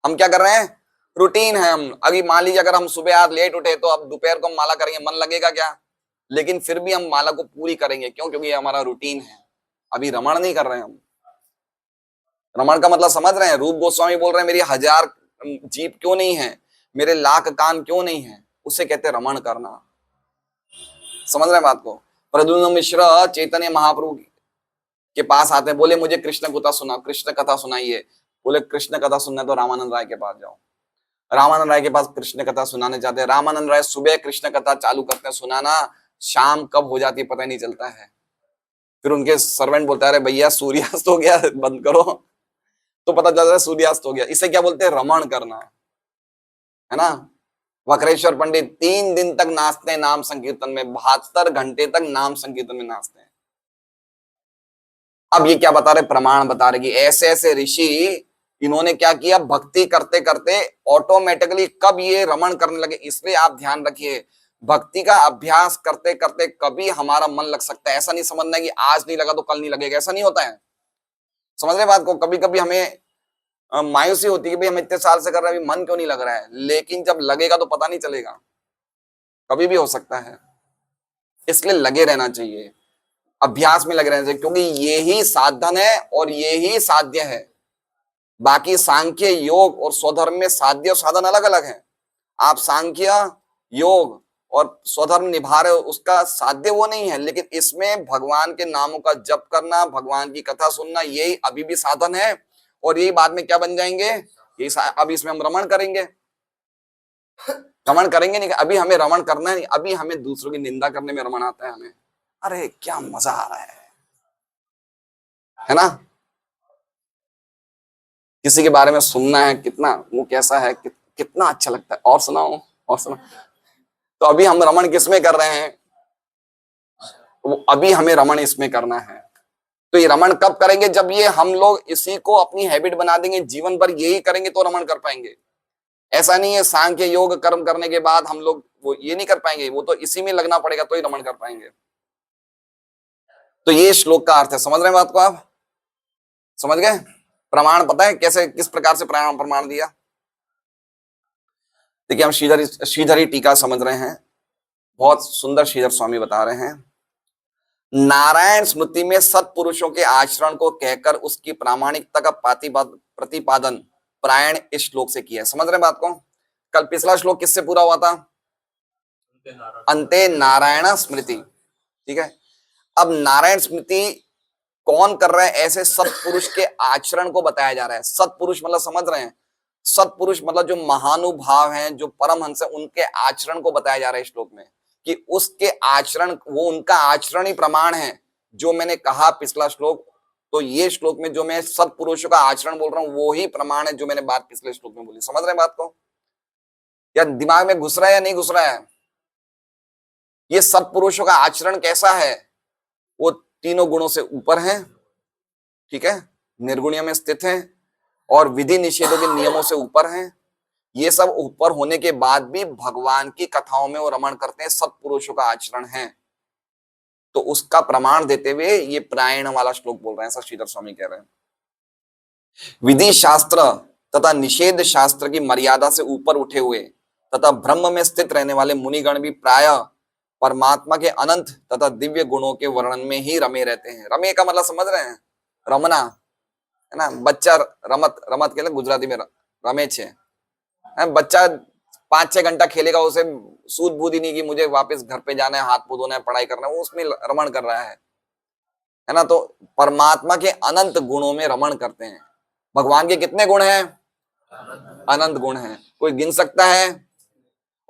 हम क्या कर रहे हैं? रूटीन है। हम अभी मान लीजिए अगर हम सुबह आज लेट उठे तो अब दोपहर को हम माला करेंगे, मन लगेगा क्या? लेकिन फिर भी हम माला को पूरी करेंगे। क्यों? क्योंकि ये हमारा रूटीन है। अभी रमण नहीं कर रहे हैं हम। रमण का मतलब समझ रहे हैं? रूप गोस्वामी बोल रहे हैं मेरी 1000 जीभ क्यों नहीं है, मेरे लाख कान क्यों नहीं है, उसे कहते हैं रमण करना। समझ रहे हैं बात को? प्रद्युम्न मिश्र चैतन्य महाप्रभु के पास आते हैं, बोले मुझे कृष्ण कथा सुना, कृष्ण कथा सुनाइए। बोले कृष्ण कथा सुनना तो रामानंद राय के पास जाओ। रामानंद राय के पास कृष्ण कथा सुनाने जाते हैं। रामानंद राय सुबह कृष्ण कथा चालू करते हैं सुनाना, शाम कब हो जाती है पता ही नहीं चलता है। फिर उनके सर्वेंट बोलता है अरे भैया सूर्यास्त हो गया, बंद करो। तो पता चलता है सूर्यास्त हो गया। इसे क्या बोलते हैं? रमण करना, है ना? वक्रेश्वर पंडित 3 दिन तक नाचते हैं नाम संकीर्तन में, 72 घंटे तक नाम संकीर्तन में नाचते हैं। अब ये क्या बता रहे? प्रमाण बता रहे कि ऐसे ऐसे ऋषि, इन्होंने क्या किया? भक्ति करते करते ऑटोमेटिकली कब ये रमण करने लगे। इसलिए आप ध्यान रखिए, भक्ति का अभ्यास करते करते कभी हमारा मन लग सकता है। ऐसा नहीं समझना है कि आज नहीं लगा तो कल नहीं लगेगा, ऐसा नहीं होता है। समझ रहे बात को? कभी कभी हमें मायूसी होती है कि भाई हम इतने साल से कर रहे हैं, अभी मन क्यों नहीं लग रहा है, लेकिन जब लगेगा तो पता नहीं चलेगा, कभी भी हो सकता है। इसलिए लगे रहना चाहिए, अभ्यास में लगे रहना चाहिए, क्योंकि ये ही साधन है और ये ही साध्य है। बाकी सांख्य, योग और स्वधर्म में साध्य और साधन अलग अलग है। आप सांख्य, योग और स्वधर्म निभा रहे हो, उसका साध्य वो नहीं है, लेकिन इसमें भगवान के नामों का जप करना, भगवान की कथा सुनना, यही अभी भी साधन है। और यही बाद में क्या बन जाएंगे, यही अब इसमें हम रमण करेंगे। रमण करेंगे नहीं, अभी हमें रमण करना है, अभी हमें दूसरों की निंदा करने में रमण आता है हमें। अरे क्या मजा आ रहा है ना? किसी के बारे में सुनना है, कितना वो कैसा है, कितना अच्छा लगता है, और सुनाओ और सुनाओ। तो अभी हम रमण किसमें कर रहे हैं, वो अभी हमें रमण इसमें करना है। तो ये रमण कब करेंगे, जब ये हम लोग इसी को अपनी हैबिट बना देंगे, जीवन भर यही करेंगे तो रमण कर पाएंगे। ऐसा नहीं है सांख्य योग कर्म करने के बाद हम लोग वो ये नहीं कर पाएंगे, वो तो इसी में लगना पड़ेगा तो ही रमण कर पाएंगे। तो ये श्लोक का अर्थ है, समझ रहे हैं बात को? आप समझ गए? प्रमाण पता है कैसे, किस प्रकार से प्रमाण दिया? देखिए हम श्रीधरी टीका समझ रहे हैं, बहुत सुंदर श्रीधर स्वामी बता रहे हैं। नारायण स्मृति में सत्पुरुषों के आचरण को कहकर उसकी प्रामाणिकता का प्रतिपादन प्रायण इस श्लोक से किया है। समझ रहे हैं बात को? कल पिछला श्लोक किससे पूरा हुआ था? अंते नारायण स्मृति, ठीक है। अब नारायण स्मृति कौन कर रहा है? ऐसे सत्पुरुष के आचरण को बताया जा रहा है। सत्पुरुष मतलब समझ रहे हैं, सत्पुरुष मतलब जो महानुभाव हैं, जो परमहंस है, उनके आचरण को बताया जा रहा है श्लोक में, कि उसके आचरण, वो उनका आचरण ही प्रमाण है। जो मैंने कहा पिछला श्लोक, तो ये श्लोक में जो मैं सत्पुरुषों का आचरण बोल रहा हूं, वो ही प्रमाण है जो मैंने बात पिछले श्लोक में बोली। समझ रहे हैं बात को? या दिमाग में घुस रहा है या नहीं घुस रहा है? ये सत्पुरुषों का आचरण कैसा है? वो तीनों गुणों से ऊपर है, ठीक है, निर्गुणीय में स्थित है और विधि निषेधों के नियमों से ऊपर हैं। ये सब ऊपर होने के बाद भी भगवान की कथाओं में वो रमण करते हैं, सत्पुरुषों का आचरण है। तो उसका प्रमाण देते हुए ये प्रायण वाला श्लोक बोल रहे हैं, ऐसा श्रीधर स्वामी कह रहे हैं। विधि शास्त्र तथा निषेध शास्त्र की मर्यादा से ऊपर उठे हुए तथा ब्रह्म में स्थित रहने वाले मुनिगण भी प्राय परमात्मा के अनंत तथा दिव्य गुणों के वर्णन में ही रमे रहते हैं। रमे का मतलब समझ रहे हैं? रमना है ना, बच्चा रमत, रमत के लिए गुजराती में रमे छे, बच्चा 5-6 घंटा खेलेगा, उसे सूद बूद ही नहीं कि मुझे वापस घर पे जाना है, हाथ मुंह धोना है, पढ़ाई करना है, वो उसमें रमण कर रहा है ना। तो परमात्मा के अनंत गुणों में रमण करते हैं। भगवान के कितने गुण हैं? अनंत गुण हैं, कोई गिन सकता है?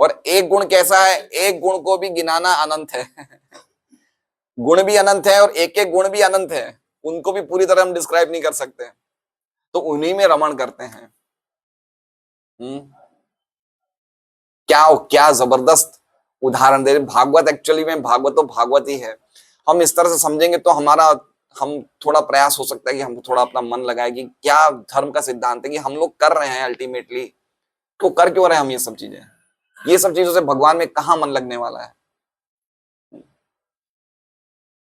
और एक गुण कैसा है? एक गुण को भी गिनाना अनंत है। गुण भी अनंत है और एक एक गुण भी अनंत है, उनको भी पूरी तरह हम डिस्क्राइब नहीं कर सकते। तो उन्हीं में रमण करते हैं। क्या क्या जबरदस्त उदाहरण दे रहे। भागवत, एक्चुअली में भागवत तो भागवत ही है। हम इस तरह से समझेंगे तो हम थोड़ा प्रयास हो सकता है कि हम थोड़ा अपना मन लगाए कि क्या धर्म का सिद्धांत है कि हम लोग कर रहे हैं अल्टीमेटली, तो कर क्यों रहे हैं हम ये सब चीजों से भगवान में कहां मन लगने वाला है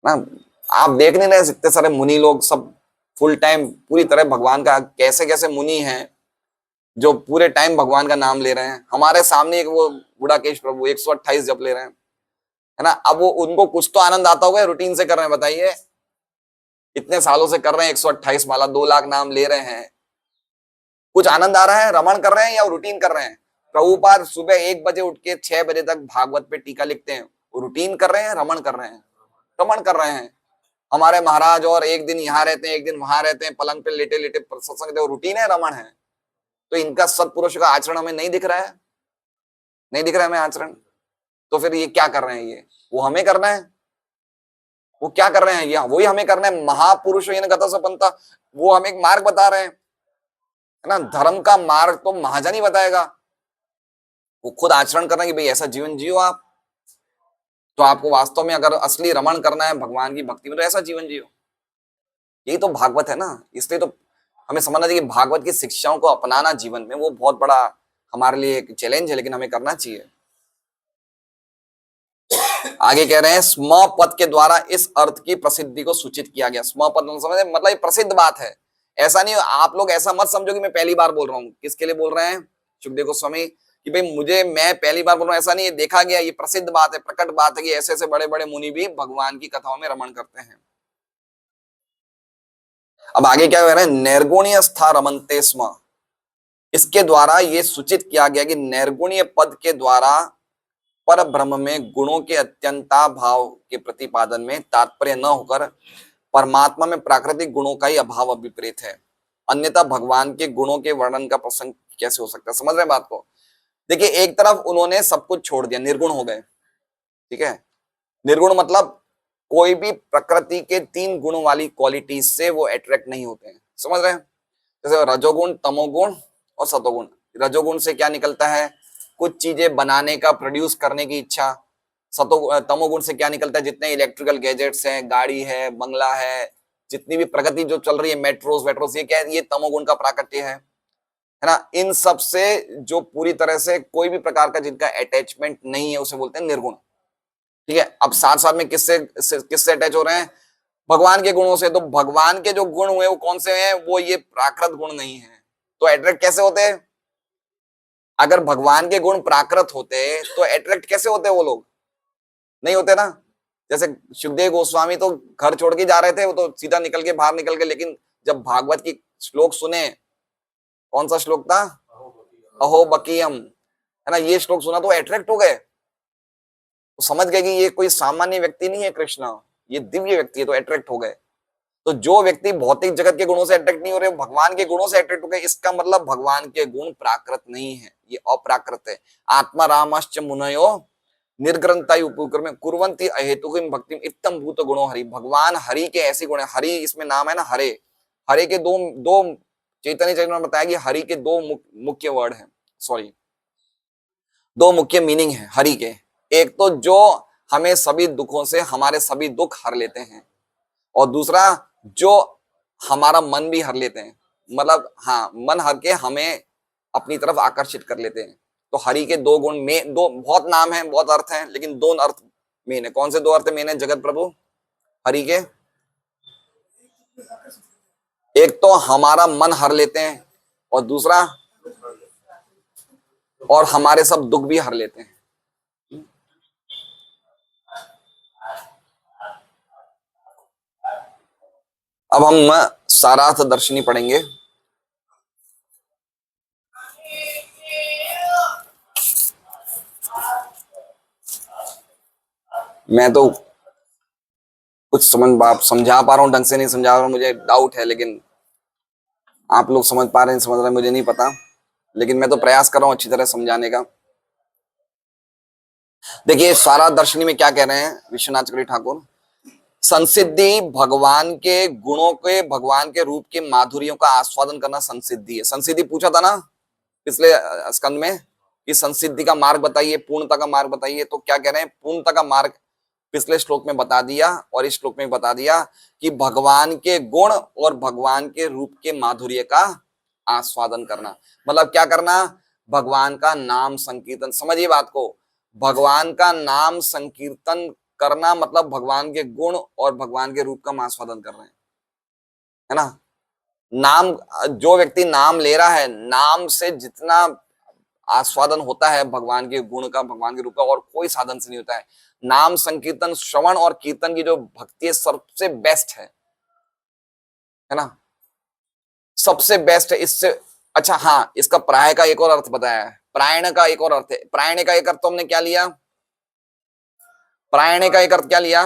ना। आप देख नहीं रहे इतने सारे मुनि लोग सब फुल टाइम पूरी तरह भगवान का, कैसे कैसे मुनि हैं जो पूरे टाइम भगवान का नाम ले रहे हैं। हमारे सामने एक वो गुड़ाकेश प्रभु 128 जप ले रहे हैं, है ना। अब वो उनको कुछ तो आनंद आता होगा, रूटीन से कर रहे हैं, बताइए, इतने सालों से कर रहे हैं, 128 माला, 2 लाख नाम ले रहे हैं, कुछ आनंद आ रहा है? रमण कर रहे हैं या रूटीन कर रहे हैं? प्रभुपाद सुबह 1 बजे उठ के 6 बजे तक भागवत पे टीका लिखते हैं, रूटीन कर रहे हैं, रमण कर रहे हैं? रमण कर रहे हैं। हमारे महाराज और एक दिन यहाँ रहते हैं, एक दिन वहां रहते हैं, पलंग पे लेटे लेटे सत्संग, रूटीन है, रमण है। तो इनका सत्पुरुष का आचरण हमें नहीं दिख रहा है, नहीं दिख रहा है हमें आचरण। तो फिर ये क्या कर रहे हैं? ये वो हमें करना है, वो क्या कर रहे हैं? ये वही हमें करना है। महापुरुष गता सपंता, वो हमें एक मार्ग बता रहे हैं, है ना। धर्म का मार्ग तो महाजन ही बताएगा, वो खुद आचरण कर रहे हैं कि भाई ऐसा जीवन जियो आप। तो आपको वास्तव में अगर असली रमण करना है भगवान की भक्ति में, तो ऐसा जीवन जियो। यही तो भागवत है ना। इसलिए तो हमें समझना चाहिए कि भागवत की शिक्षाओं को अपनाना जीवन में वो बहुत बड़ा हमारे लिए एक चैलेंज है, लेकिन हमें करना चाहिए। आगे कह रहे हैं, स्म पद के द्वारा इस अर्थ की प्रसिद्धि को सूचित किया गया। स्म पद समझे, मतलब ये प्रसिद्ध बात है ऐसा नहीं, आप लोग ऐसा मत समझो कि मैं पहली बार बोल रहा हूँ। किसके लिए बोल रहे हैं? सुखदेव गोस्वामी, कि भाई मैं पहली बार बोल रहा हूँ, ऐसा नहीं है। देखा गया, ये प्रसिद्ध बात है, प्रकट बात है कि ऐसे ऐसे बड़े बड़े मुनि भी भगवान की कथाओं में रमण करते हैं। अब आगे क्या कह रहे हैं? निर्गुणीय स्था रमनते स्म। इसके द्वारा ये सूचित किया गया कि निर्गुणीय पद के द्वारा पर ब्रह्म में गुणों के अत्यंता भाव के प्रतिपादन में तात्पर्य न होकर परमात्मा में प्राकृतिक गुणों का ही अभाव अभिप्रेत है। अन्यथा भगवान के गुणों के वर्णन का प्रसंग कैसे हो सकता है? समझ रहे हैं बात को? देखिए, एक तरफ उन्होंने सब कुछ छोड़ दिया, निर्गुण हो गए, ठीक है। निर्गुण मतलब कोई भी प्रकृति के 3 गुण वाली क्वालिटी से वो अट्रैक्ट नहीं होते हैं। समझ रहे हैं? जैसे रजोगुण, तमोगुण और सतोगुण। रजोगुण से क्या निकलता है? कुछ चीजें बनाने का, प्रोड्यूस करने की इच्छा। तमोगुण से क्या निकलता है? जितने इलेक्ट्रिकल गैजेट्स हैं, गाड़ी है, बंगला है, जितनी भी प्रगति जो चल रही है, मेट्रोस वेट्रोस, ये क्या है? ये तमोगुण का प्राकट्य है ना। इन सब से जो पूरी तरह से कोई भी प्रकार का जिनका अटैचमेंट नहीं है, उसे बोलते हैं निर्गुण, ठीक है। अब साथ साथ में किससे अटैच हो रहे हैं? भगवान के गुणों से। तो भगवान के जो गुण हुए वो कौन से हैं? वो ये प्राकृत गुण नहीं है। तो अट्रैक्ट कैसे होते हैं? अगर भगवान के गुण प्राकृत होते तो अट्रैक्ट कैसे होते वो लोग? नहीं होते ना। जैसे सुखदेव गोस्वामी तो घर छोड़ के जा रहे थे, वो तो सीधा निकल के बाहर निकल गए, लेकिन जब भागवत की श्लोक सुने, कौन सा श्लोक था? अहो बकीयम, है ना, ये श्लोक सुना तो अट्रैक्ट हो गए। तो समझ गए कि ये कोई सामान्य व्यक्ति नहीं है कृष्ण, ये दिव्य व्यक्ति है, तो अट्रैक्ट हो गए। तो जो व्यक्ति भौतिक जगत के गुणों से अट्रैक्ट नहीं हो रहे, भगवान के गुणों से अट्रैक्ट हो गए, इसका मतलब भगवान के गुण प्राकृत नहीं है, ये अप्राकृत है। आत्मा रामश्च मुनयो निर्ग्रंथाय उपक्रम कुर्वन्ति अहेतुकीं भक्तिम इत्तम भूत गुणो हरि। भगवान हरि के ऐसे गुण है। हरि इसमें नाम है ना, हरे। हरे के दो दो चैतन्य चरित्र में बताया कि हरि के दो मुख्य वर्ड है, सॉरी, दो मुख्य मीनिंग है हरि के। एक तो जो हमें सभी दुखों से, हमारे सभी दुख हर लेते हैं, और दूसरा जो हमारा मन भी हर लेते हैं। मतलब हाँ, मन हर के हमें अपनी तरफ आकर्षित कर लेते हैं। तो हरि के दो गुण में, दो बहुत नाम है, बहुत अर्थ हैं, लेकिन दो अर्थ मेन है। कौन से दो अर्थ मेन है जगत प्रभु हरि के? एक तो हमारा मन हर लेते हैं, और दूसरा, और हमारे सब दुख भी हर लेते हैं। अब हम सारार्थ दर्शनी पढ़ेंगे। मैं तो कुछ समझा पा रहा हूँ, ढंग से नहीं समझा रहा हूँ, मुझे डाउट है, लेकिन आप लोग समझ पा रहे हैं, समझ रहे हैं, मुझे नहीं पता, लेकिन मैं तो प्रयास कर रहा हूँ अच्छी तरह समझाने का। देखिए, सारा दर्शनी में क्या कह रहे हैं विश्वनाथ चक्रवर्ती ठाकुर? संसिद्धि भगवान के गुणों के, भगवान के रूप के माधुर्यों का आस्वादन करना संसिद्धि है। संसिद्धि पूछा था ना पिछले स्कंद में कि संसिद्धि का मार्ग बताइए, पूर्णता का मार्ग बताइए। तो क्या कह रहे हैं? पूर्णता का मार्ग पिछले श्लोक में बता दिया, और इस श्लोक में बता दिया कि भगवान के गुण और भगवान के रूप के माधुर्य का आस्वादन करना। मतलब क्या करना? भगवान का नाम संकीर्तन। समझिए बात को, भगवान का नाम संकीर्तन करना मतलब भगवान के गुण और भगवान के रूप का हम आस्वादन कर रहे हैं, है ना। नाम, जो व्यक्ति नाम ले रहा है, नाम से जितना आस्वादन होता है भगवान के गुण का, भगवान के रूप का, और कोई साधन से नहीं होता है। नाम संकीर्तन, श्रवण और कीर्तन की जो भक्ति है, सबसे बेस्ट है ना, सबसे बेस्ट है। इससे अच्छा, हाँ, इसका प्राय का एक और अर्थ बताया है। प्रायण का एक और अर्थ है। प्रायण का एक अर्थ तो हमने क्या लिया? प्रायण का एक अर्थ क्या लिया?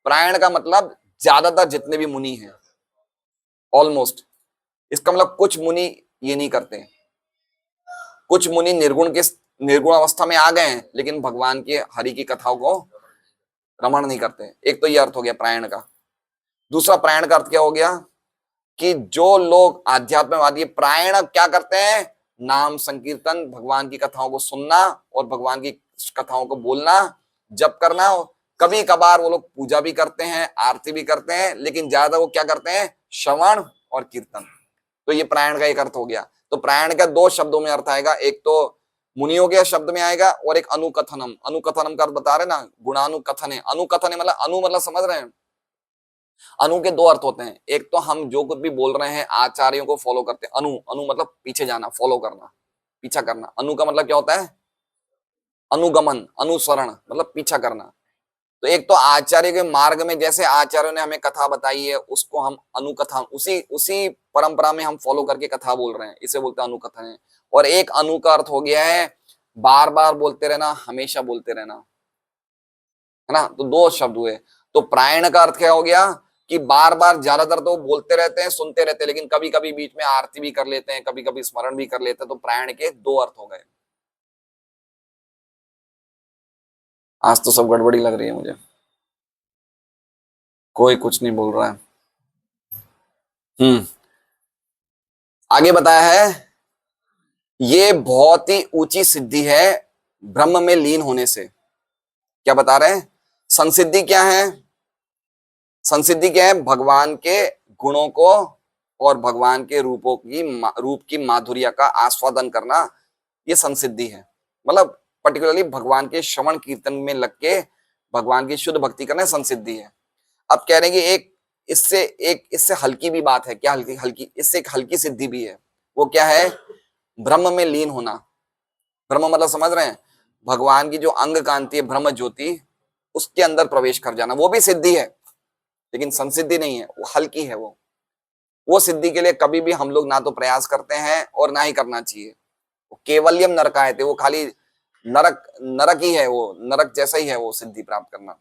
प्रायण का मतलब ज्यादातर जितने भी मुनि हैं, ऑलमोस्ट, इसका मतलब कुछ मुनि ये नहीं करते। कुछ मुनि निर्गुण अवस्था में आ गए हैं, लेकिन भगवान के हरि की कथाओं को रमण नहीं करते। एक तो ये अर्थ हो गया प्रायण का। दूसरा प्रायण का अर्थ क्या हो गया? कि जो लोग आध्यात्मवादी, प्रायण क्या करते हैं? नाम संकीर्तन, भगवान की कथाओं को सुनना और भगवान की कथाओं को बोलना, जप करना। कभी कभार वो लोग पूजा भी करते हैं, आरती भी करते हैं, लेकिन ज्यादा वो क्या करते हैं? श्रवण और कीर्तन। तो ये प्रायण का एक अर्थ हो गया। तो प्रायण का दो शब्दों में अर्थ आएगा, एक तो मुनियों के शब्द में आएगा, और एक अनुकथनम। अनुकथनम का अर्थ बता रहे ना, गुणानुकथन है। अनुकथन मतलब, अनु मतलब समझ रहे हैं, अनु के दो अर्थ होते हैं, एक तो हम जो कुछ भी बोल रहे हैं आचार्यों को फॉलो करते हैं, अनु अनु मतलब पीछे जाना, फॉलो करना, पीछा करना। अनु का मतलब क्या होता है? अनुगमन, अनुसरण मतलब पीछा करना। तो एक तो आचार्य के मार्ग में जैसे आचार्यों ने हमें कथा बताई है उसको हम अनुकथा, उसी उसी परंपरा में हम फॉलो करके कथा बोल रहे हैं, इसे बोलते हैं अनुकथन है। और एक अनु का अर्थ हो गया है बार बार बोलते रहना, हमेशा बोलते रहना, है ना। तो दो शब्द हुए। तो प्रायण का अर्थ क्या हो गया कि बार बार, ज्यादातर तो बोलते रहते हैं, सुनते रहते हैं, लेकिन कभी कभी बीच में आरती भी कर लेते हैं, कभी कभी स्मरण भी कर लेते हैं। तो प्रायण के दो अर्थ हो गए। आज तो सब गड़बड़ी लग रही है मुझे, कोई कुछ नहीं बोल रहा है। आगे बताया है, ये बहुत ही ऊंची सिद्धि है ब्रह्म में लीन होने से। क्या बता रहे हैं? संसिद्धि क्या है? संसिद्धि क्या है? भगवान के गुणों को और भगवान के रूप की माधुर्य का आस्वादन करना, ये संसिद्धि है। मतलब पर्टिकुलरली भगवान के श्रवण कीर्तन में लग के भगवान की शुद्ध भक्ति करना संसिद्धि है। अब कह रहे हैं कि एक इससे हल्की भी बात है। क्या हल्की? हल्की, इससे एक हल्की सिद्धि भी है। वो क्या है? ब्रह्म में लीन होना। ब्रह्म मतलब समझ रहे हैं? भगवान की जो अंग कांति है ब्रह्म ज्योति, उसके अंदर प्रवेश कर जाना, वो भी सिद्धि है, लेकिन संसिद्धि नहीं है, वो हल्की है। वो सिद्धि के लिए कभी भी हम लोग ना तो प्रयास करते हैं और ना ही करना चाहिए। वो केवल्यम नरकायते, वो खाली नरक नरक ही है, वो नरक जैसा ही है वो सिद्धि प्राप्त करना।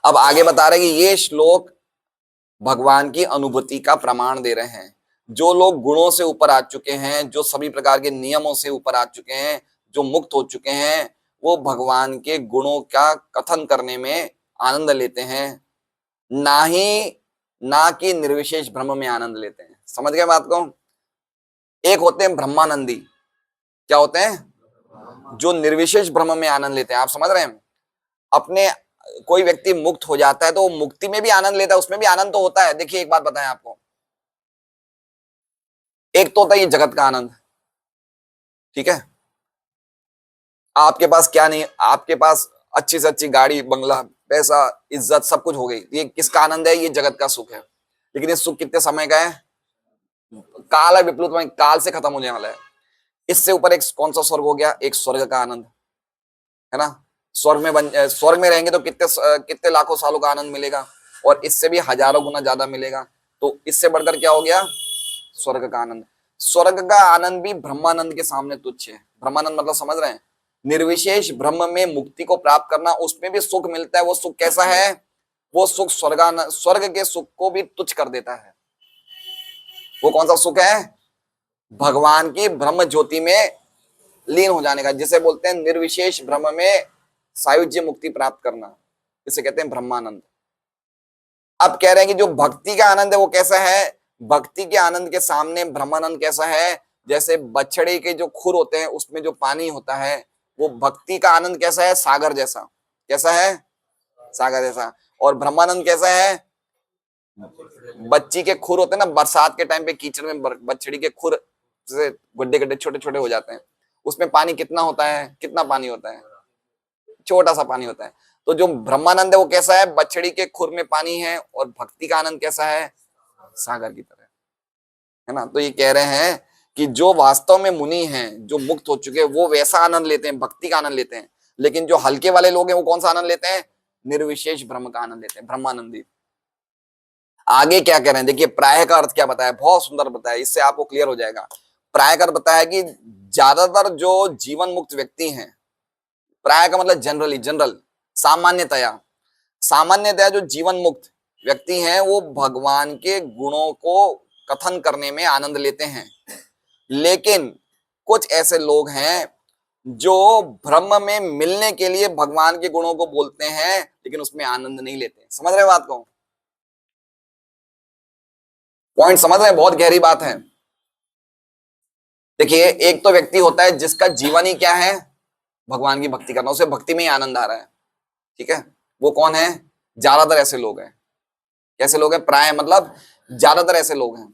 अब आगे बता रहे कि ये श्लोक भगवान की अनुभूति का प्रमाण दे रहे हैं। जो लोग गुणों से ऊपर आ चुके हैं, जो सभी प्रकार के नियमों से ऊपर आ चुके हैं, जो मुक्त हो चुके हैं, वो भगवान के गुणों का कथन करने में आनंद लेते हैं, ना कि निर्विशेष ब्रह्म में आनंद लेते हैं। समझ गए बात को? एक होते हैं ब्रह्मानंदी। क्या होते हैं? जो निर्विशेष ब्रह्म में आनंद लेते हैं। आप समझ रहे हैं? अपने कोई व्यक्ति मुक्त हो जाता है तो मुक्ति में भी आनंद लेता है, उसमें भी आनंद तो होता है। देखिए एक बात बताएं आपको, एक तो होता है ये जगत का आनंद, ठीक है। आपके पास क्या नहीं, आपके पास अच्छी से अच्छी गाड़ी, बंगला, पैसा, इज्जत, सब कुछ हो गई, ये किसका आनंद है? ये जगत का सुख है। लेकिन ये सुख कितने समय का है? काल है, विप्लुत में काल से खत्म होने वाला है। इससे ऊपर एक कौन सा स्वर्ग हो गया? एक स्वर्ग का आनंद, है ना। स्वर्ग में रहेंगे तो कितने कितने लाखों सालों का आनंद मिलेगा, और इससे भी हजारों गुना ज्यादा मिलेगा। तो इससे बढ़कर क्या हो गया? स्वर्ग का आनंद। स्वर्ग का आनंद भी ब्रह्मानंद के सामने तुच्छ है। ब्रह्मानंद मतलब समझ रहे हैं? निर्विशेष ब्रह्म में मुक्ति को प्राप्त करना, उसमें भी सुख मिलता है। वो सुख कैसा है? वो सुख स्वर्ग के सुख को भी तुच्छ कर देता है। वो कौन सा सुख है? भगवान की ब्रह्म ज्योति में लीन हो जाने का, जिसे बोलते हैं निर्विशेष ब्रह्म में सायुज्य मुक्ति प्राप्त करना, इसे कहते हैं ब्रह्मानंद। अब कह रहे हैं कि जो भक्ति का आनंद है वो कैसा है? भक्ति के आनंद के सामने ब्रह्मानंद कैसा है? जैसे बछड़े के जो खुर होते हैं उसमें जो पानी होता है, वो भक्ति का आनंद कैसा है? सागर जैसा। कैसा है? सागर जैसा। और ब्रह्मानंद कैसा है? बच्ची के खुर होते हैं ना, बरसात के टाइम पे कीचड़ में बछड़ी के खुर से गड्ढे गड्ढे छोटे छोटे हो जाते हैं, उसमें पानी कितना होता है? कितना पानी होता है? छोटा सा पानी होता है। तो जो ब्रह्मानंद है वो कैसा है? बछड़ी के खुर में पानी है। और भक्ति का आनंद कैसा है? सागर की तरह, है ना। तो ये कह रहे हैं कि जो वास्तव में मुनि हैं, जो मुक्त हो चुके हैं, वो वैसा आनंद लेते हैं, भक्ति का आनंद लेते हैं। लेकिन जो हल्के वाले लोग हैं वो कौन सा आनंद लेते हैं? निर्विशेष ब्रह्म का आनंद लेते हैं, ब्रह्मानंदी। आगे क्या कह रहे हैं देखिए, प्राय का अर्थ क्या बताया, बहुत सुंदर बताया, इससे आपको क्लियर हो जाएगा। प्राय का अर्थ बताया कि ज्यादातर जो जीवन मुक्त व्यक्ति हैं, प्राय का मतलब जनरली, जनरल, सामान्यतया, सामान्यतया जो जीवन मुक्त व्यक्ति हैं वो भगवान के गुणों को कथन करने में आनंद लेते हैं। लेकिन कुछ ऐसे लोग हैं जो ब्रह्म में मिलने के लिए भगवान के गुणों को बोलते हैं, लेकिन उसमें आनंद नहीं लेते। समझ रहे बात को? पॉइंट समझ रहे हैं? बहुत गहरी बात है। देखिए, एक तो व्यक्ति होता है जिसका जीवन ही क्या है? भगवान की भक्ति करना, उसे भक्ति में ही आनंद आ रहा है, ठीक है। वो कौन है? ज्यादातर ऐसे लोग हैं। कैसे लोग हैं? प्राय मतलब ज्यादातर ऐसे लोग हैं।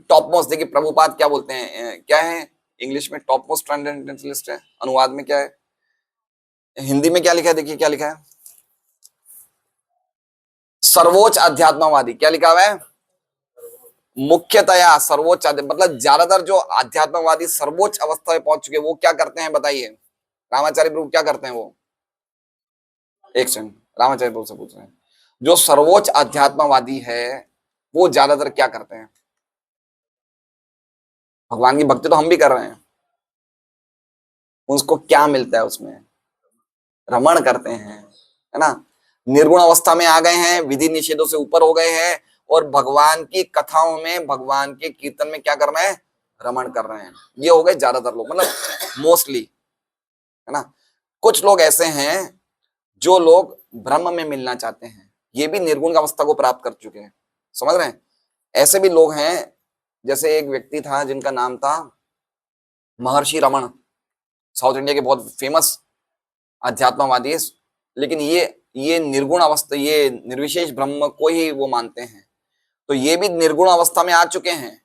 टॉप मोस्ट, देखिए प्रभुपाद क्या बोलते हैं, क्या है इंग्लिश में? टॉप मोस्ट ट्रांसेंडेंटलिस्ट है। अनुवाद में क्या है? हिंदी में क्या लिखा है? देखिए क्या लिखा है, सर्वोच्च अध्यात्मवादी, क्या लिखा हुआ है? मुख्यतया सर्वोच्च, मतलब ज्यादातर जो आध्यात्मवादी सर्वोच्च अवस्था में पहुंच चुके वो क्या करते हैं बताइए? रामाचार्य प्रभु क्या करते हैं वो? एक सेकंड, रामाचार्य प्रभु से पूछ रहे हैं, जो सर्वोच्च अध्यात्मवादी है वो ज्यादातर क्या करते हैं? भगवान की भक्ति तो हम भी कर रहे हैं, उसको क्या मिलता है उसमें? रमण करते हैं, है ना? निर्गुण अवस्था में आ गए हैं, विधि निषेधों से ऊपर हो गए हैं, और भगवान की कथाओं में, भगवान के कीर्तन में क्या कर रहे हैं? रमण कर रहे हैं। ये हो गए ज्यादातर लोग, मतलब मोस्टली, है ना? कुछ लोग ऐसे हैं जो लोग ब्रह्म में मिलना चाहते हैं, ये भी निर्गुण अवस्था को प्राप्त कर चुके हैं, समझ रहे हैं? ऐसे भी लोग हैं, जैसे एक व्यक्ति था जिनका नाम था महर्षि रमन, साउथ इंडिया के बहुत फेमस अध्यात्मवादी है, लेकिन ये निर्गुण अवस्था, ये निर्विशेष ब्रह्म को ही वो मानते हैं। तो ये भी निर्गुण अवस्था में आ चुके हैं,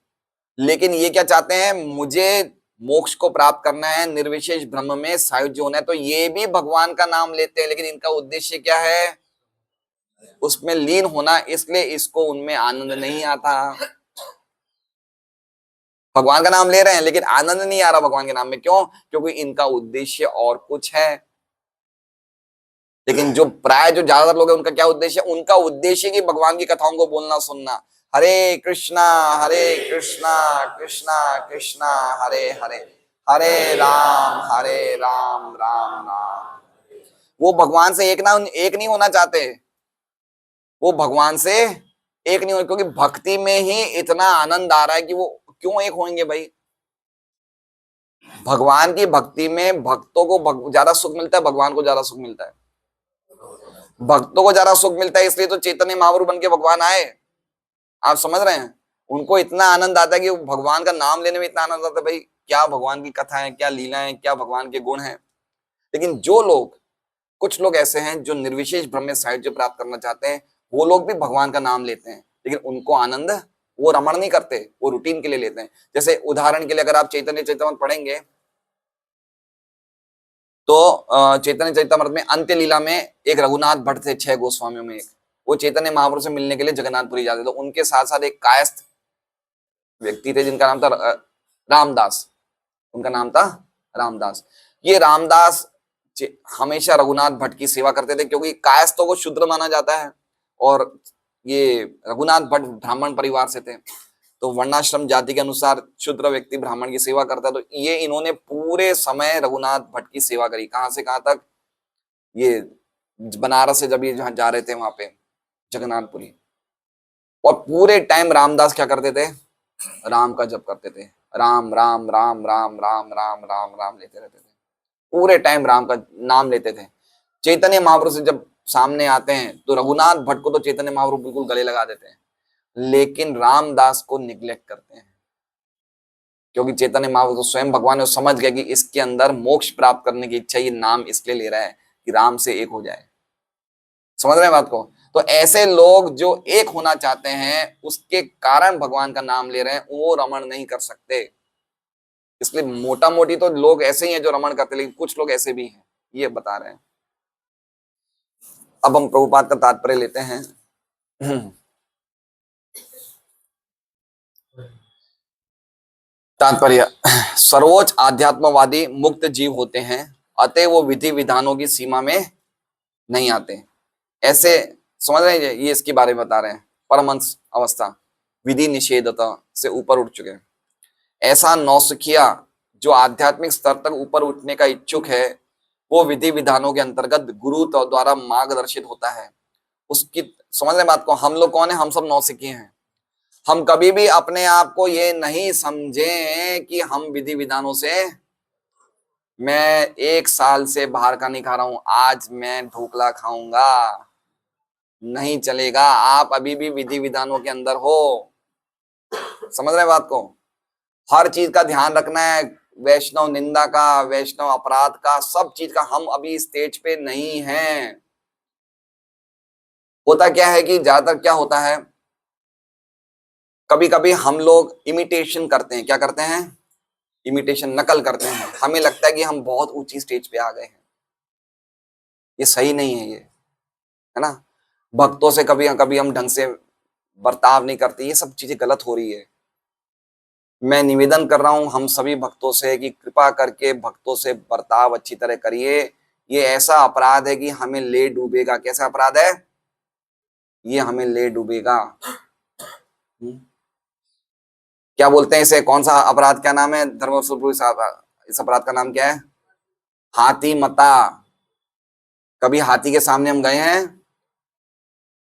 लेकिन ये क्या चाहते हैं? मुझे मोक्ष को प्राप्त करना है, निर्विशेष ब्रह्म में सायुज्य होना है, तो ये भी भगवान का नाम लेते हैं, लेकिन इनका उद्देश्य क्या है? उसमें लीन होना, इसलिए इसको उनमें आनंद नहीं आता। भगवान का नाम ले रहे हैं लेकिन आनंद नहीं आ रहा भगवान के नाम में, क्यों? क्योंकि इनका उद्देश्य और कुछ है। लेकिन जो प्राय जो ज्यादातर लोग हैं, उनका क्या उद्देश्य? उनका उद्देश्य कि भगवान की कथाओं को बोलना सुनना, हरे कृष्णा कृष्णा कृष्णा हरे हरे, हरे राम राम राम। वो भगवान से एक नहीं होना चाहते, वो भगवान से एक नहीं हो, क्योंकि भक्ति में ही इतना आनंद आ रहा है कि वो क्यों एक होंगे भाई? भगवान की भक्ति में भक्तों को ज्यादा सुख मिलता है, भगवान को ज्यादा सुख मिलता है। भक्तों को ज्यादा सुख मिलता है, इसलिए तो चैतन्य महाप्रभु बन के भगवान आए, आप समझ रहे हैं? उनको इतना आनंद आता है कि भगवान का नाम लेने में इतना आनंद आता है, भाई क्या भगवान की कथा है, क्या लीला है, क्या भगवान के गुण हैं। लेकिन जो लोग, कुछ लोग ऐसे हैं जो निर्विशेष ब्रह्म में सायुज्य प्राप्त करना चाहते हैं, वो लोग भी भगवान का नाम लेते हैं, लेकिन उनको आनंद, वो रमण नहीं करते, वो रूटीन के लिए लेते हैं। जैसे उदाहरण के लिए अगर आप चैतन्य चैतन्य पढ़ेंगे तो चैतन्य चैतन्य में अंत्य लीला में एक रघुनाथ भट्ट थे, 6 गोस्वामियों में एक, वो चैतन्य महाप्रभु से मिलने के लिए जगन्नाथपुरी जाते, तो उनके साथ साथ एक कायस्थ व्यक्ति थे जिनका नाम था रामदास, उनका नाम था रामदास। ये रामदास हमेशा रघुनाथ भट्ट की सेवा करते थे, क्योंकि कायस्थों को शूद्र माना जाता है, और ये रघुनाथ भट्ट ब्राह्मण परिवार से थे, तो वर्णाश्रम जाति के अनुसार शूद्र व्यक्ति ब्राह्मण की सेवा करता है। तो ये इन्होंने पूरे समय रघुनाथ भट्ट की सेवा करी, कहां से कहां तक? ये बनारस से जब ये जहां जा रहे थे वहां पे जगन्नाथपुरी, और पूरे टाइम रामदास क्या करते थे? राम का जप करते थे, राम राम राम राम राम राम राम राम लेते रहते थे, पूरे टाइम राम का नाम लेते थे। चैतन्य महाप्रभु से जब सामने आते हैं तो रघुनाथ भट्ट को तो चैतन्य महाप्रभु बिल्कुल गले लगा देते हैं, लेकिन रामदास को निग्लेक्ट करते हैं, क्योंकि चैतन्य महाप्रभु तो स्वयं भगवान ने समझ गया कि इसके अंदर मोक्ष प्राप्त करने की इच्छा, ये नाम इसलिए ले रहा है कि राम से एक हो जाए। समझ रहे हैं बात को? तो ऐसे लोग जो एक होना चाहते हैं, उसके कारण भगवान का नाम ले रहे हैं, वो रमण नहीं कर सकते। इसलिए मोटा मोटी तो लोग ऐसे ही हैं जो रमण करते, लेकिन कुछ लोग ऐसे भी हैं, ये बता रहे हैं। अब हम प्रभुपाद का तात्पर्य लेते हैं। तात्पर्य, सर्वोच्च आध्यात्मवादी मुक्त जीव होते हैं, अतः वो विधि विधानों की सीमा में नहीं आते। ऐसे समझ रहे हैं, ये इसके बारे में बता रहे हैं। परमहंस अवस्था, विधि निषेधता से ऊपर उठ चुके हैं। ऐसा नौसिखिया जो आध्यात्मिक स्तर तक ऊपर उठने का इच्छुक है, वो विधि विधानों के अंतर्गत गुरु द्वारा मार्गदर्शित होता है। उसकी समझ रहे बात को? हम लोग कौन है? हम सब नौसिखिए हैं। हम कभी भी अपने आप को ये नहीं समझें कि हम विधि विधानों से, मैं 1 साल से बाहर का नहीं खा रहा हूं, आज मैं ढोकला खाऊंगा, नहीं चलेगा। आप अभी भी विधि विधानों के अंदर हो। समझ रहे बात को? हर चीज का ध्यान रखना है, वैष्णव निंदा का, वैष्णव अपराध का, सब चीज का। हम अभी स्टेज पे नहीं हैं। होता क्या है कि ज्यादातर क्या होता है, कभी कभी हम लोग इमिटेशन करते हैं। क्या करते हैं? इमिटेशन, नकल करते हैं। हमें लगता है कि हम बहुत ऊंची स्टेज पे आ गए हैं। ये सही नहीं है, ये, है ना? भक्तों से कभी कभी हम ढंग से बर्ताव नहीं करते, ये सब चीजें गलत हो रही है। मैं निवेदन कर रहा हूं हम सभी भक्तों से कि कृपा करके भक्तों से बर्ताव अच्छी तरह करिए। ये ऐसा अपराध है कि हमें ले डूबेगा। कैसा अपराध है ये? हमें ले डूबेगा। क्या बोलते हैं इसे? कौन सा अपराध, क्या नाम है धर्मस्वरूप साहब? इस अपराध का नाम क्या है? हाथी मता। कभी हाथी के सामने हम गए हैं?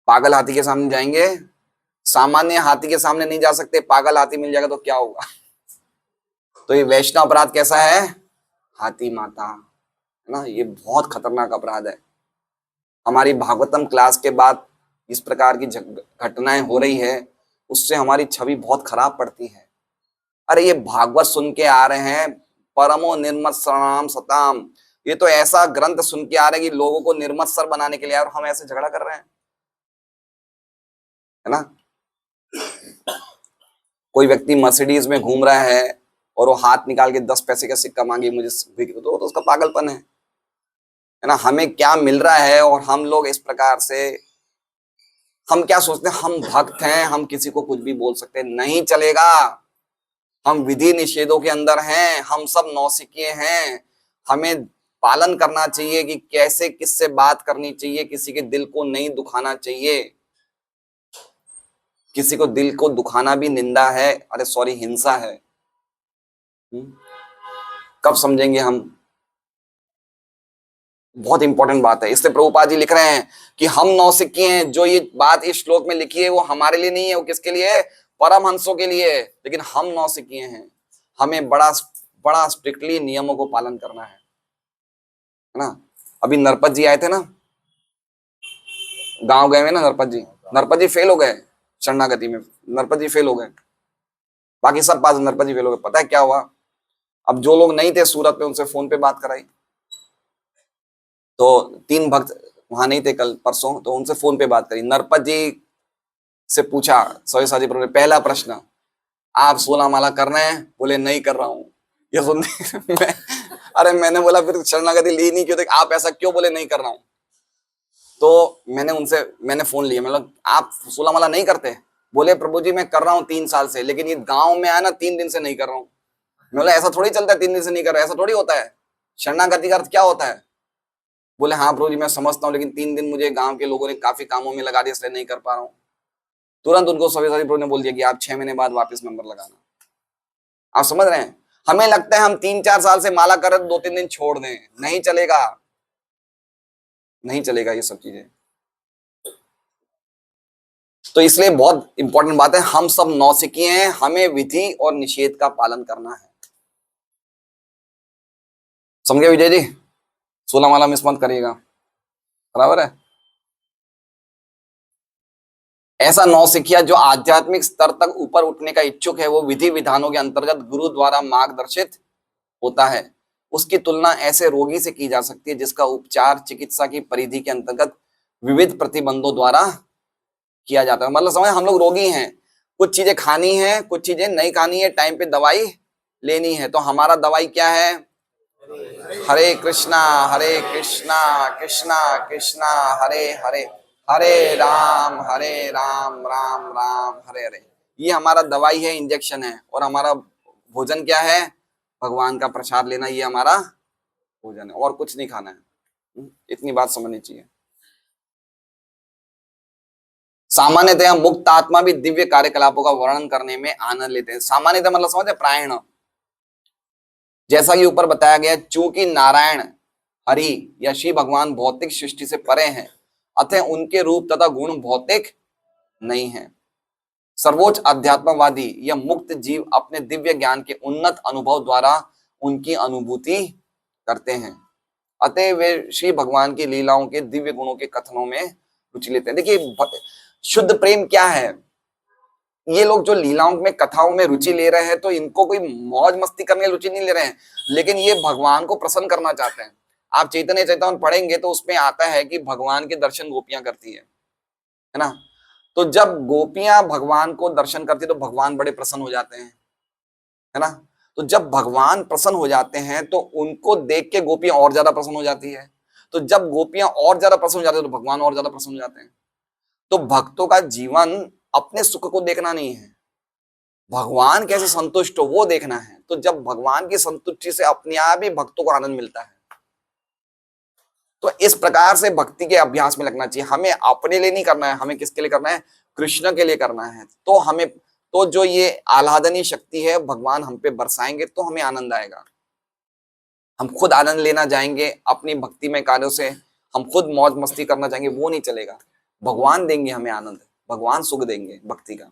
पागल हाथी के सामने जाएंगे? सामान्य हाथी के सामने नहीं जा सकते, पागल हाथी मिल जाएगा तो क्या होगा? तो ये वैष्णव अपराध कैसा है? हाथी माता, है ना? ये बहुत खतरनाक अपराध है। हमारी भागवतम क्लास के बाद इस प्रकार की घटनाएं हो रही है, उससे हमारी छवि बहुत खराब पड़ती है। अरे ये भागवत सुन के आ रहे हैं, परमो निर्मत्सराम सताम, ये तो ऐसा ग्रंथ सुन के आ रहे हैं कि लोगों को निर्मत्सर बनाने के लिए, और हम ऐसे झगड़ा कर रहे हैं, है ना? कोई व्यक्ति मर्सिडीज में घूम रहा है और वो हाथ निकाल के 10 पैसे का सिक्का मांगे मुझे भीख दो, तो उसका पागलपन है ना? हमें क्या मिल रहा है और हम लोग इस प्रकार से, हम क्या सोचते हैं हम भक्त हैं, हम किसी को कुछ भी बोल सकते हैं? नहीं चलेगा। हम विधि निषेधों के अंदर हैं, हम सब नौसिखिए हैं। हमें पालन करना चाहिए कि कैसे किससे बात करनी चाहिए, किसी के दिल को नहीं दुखाना चाहिए। किसी को दिल को दुखाना भी निंदा है, अरे सॉरी हिंसा है। कब समझेंगे हम? बहुत इंपॉर्टेंट बात है। इसलिए प्रभुपाद जी लिख रहे हैं कि हम नौसिखिए हैं। जो ये बात इस श्लोक में लिखी है वो हमारे लिए नहीं है, वो किसके लिए है? परमहंसों के लिए है। लेकिन हम नौसिखिए हैं, हमें बड़ा बड़ा स्ट्रिक्टली नियमों को पालन करना है ना? अभी नरपत जी आए थे ना, गांव गए हुए ना नरपत जी। नरपत जी फेल हो गए शरणागति में, नरपत जी फेल हो गए। बाकी सब पास, नरपत जी फेल हो गए। पता है क्या हुआ? अब जो लोग नहीं थे सूरत में, उनसे फोन पे बात कराई। तो 3 भक्त वहां नहीं थे कल परसों, तो उनसे फोन पे बात करी। नरपत जी से पूछा सभी साथी प्रभु ने, पहला प्रश्न, आप 16 माला कर रहे हैं? बोले नहीं कर रहा हूं। ये सुनने अरे मैंने बोला फिर शरणागति ली नहीं क्यों? आप ऐसा क्यों बोले नहीं कर रहा हूं? तो मैंने फोन लिया, मतलब आप 16 माला नहीं करते? बोले प्रभु जी मैं कर रहा हूँ 3 साल से, लेकिन ये गांव में आया ना 3 दिन से नहीं कर रहा हूँ। मैं बोला ऐसा थोड़ी चलता है, 3 दिन से नहीं कर रहा, ऐसा थोड़ी होता है। शरणागति का अर्थ क्या होता है? बोले हाँ प्रभु जी मैं समझता हूँ, लेकिन 3 दिन मुझे गांव के लोगों ने काफी कामों में लगा दिया, इसलिए नहीं कर पा रहा हूँ। तुरंत उनको सव्यसाची प्रभु ने बोल दिया कि आप 6 महीने बाद वापस नंबर लगाना। आप समझ रहे हैं? हमें लगता है हम 3-4 साल से माला कर रहे तो 2-3 दिन छोड़ दें, नहीं चलेगा, नहीं चलेगा ये सब चीजें। तो इसलिए बहुत इंपॉर्टेंट बात है, हम सब नौसिखिए हैं, हमें विधि और निषेध का पालन करना है। समझे विजय जी? 16 माला मिस मत करिएगा, बराबर है? ऐसा नौसिखिया जो आध्यात्मिक स्तर तक ऊपर उठने का इच्छुक है, वो विधि विधानों के अंतर्गत गुरु द्वारा मार्गदर्शित होता है। उसकी तुलना ऐसे रोगी से की जा सकती है जिसका उपचार चिकित्सा की परिधि के अंतर्गत विविध प्रतिबंधों द्वारा किया जाता है। मतलब समझ, हम लोग रोगी हैं, कुछ चीजें खानी है, कुछ चीजें नहीं खानी है, टाइम पे दवाई लेनी है। तो हमारा दवाई क्या है? हरे कृष्णा कृष्णा कृष्णा हरे हरे, हरे राम राम राम हरे हरे। ये हमारा दवाई है, इंजेक्शन है। और हमारा भोजन क्या है? भगवान का प्रसाद लेना, ये हमारा भोजन है, और कुछ नहीं खाना है। इतनी बात समझनी चाहिए। सामान्यतः मुक्त आत्मा भी दिव्य कार्यकलापों का वर्णन करने में आनंद लेते हैं। सामान्यतः मतलब समझे, प्रायण, जैसा कि ऊपर बताया गया, चूंकि नारायण हरि या श्री भगवान भौतिक सृष्टि से परे हैं, अतः उनके रूप तथा गुण भौतिक नहीं है। सर्वोच्च अध्यात्मवादी या मुक्त जीव अपने दिव्य ज्ञान के उन्नत अनुभव द्वारा उनकी अनुभूति करते हैं। अतः वे श्री भगवान की लीलाओं के दिव्य गुणों के कथनों में रुचि लेते हैं। देखिए शुद्ध प्रेम क्या है? ये लोग जो लीलाओं में कथाओं में रुचि ले रहे हैं, तो इनको कोई मौज मस्ती करने की रुचि नहीं ले रहे हैं, लेकिन ये भगवान को प्रसन्न करना चाहते हैं। आप चैतन्य चैतन्य पढ़ेंगे तो उसमें आता है कि भगवान के दर्शन गोपियां करती है ना? तो जब गोपियां भगवान को दर्शन करती है तो भगवान बड़े प्रसन्न हो जाते हैं, है ना? तो जब भगवान प्रसन्न हो जाते हैं तो उनको देख के गोपियां और ज्यादा प्रसन्न हो जाती है। तो जब गोपियां और ज्यादा प्रसन्न हो जाती है तो भगवान और ज्यादा प्रसन्न हो जाते हैं। तो भक्तों का जीवन अपने सुख को देखना नहीं है, भगवान कैसे संतुष्ट हो वो देखना है। तो जब भगवान की संतुष्टि से अपने आप ही भक्तों को आनंद मिलता है। तो इस प्रकार से भक्ति के अभ्यास में लगना चाहिए। हमें अपने लिए नहीं करना है, हमें किसके लिए करना है? कृष्ण के लिए करना है। तो हमें, तो जो ये आह्लादनीय शक्ति है भगवान हम पे बरसाएंगे तो हमें आनंद आएगा। हम खुद आनंद लेना जाएंगे अपनी भक्ति में कार्यों से, हम खुद मौज मस्ती करना चाहेंगे, वो नहीं चलेगा। भगवान देंगे हमें आनंद, भगवान सुख देंगे भक्ति का।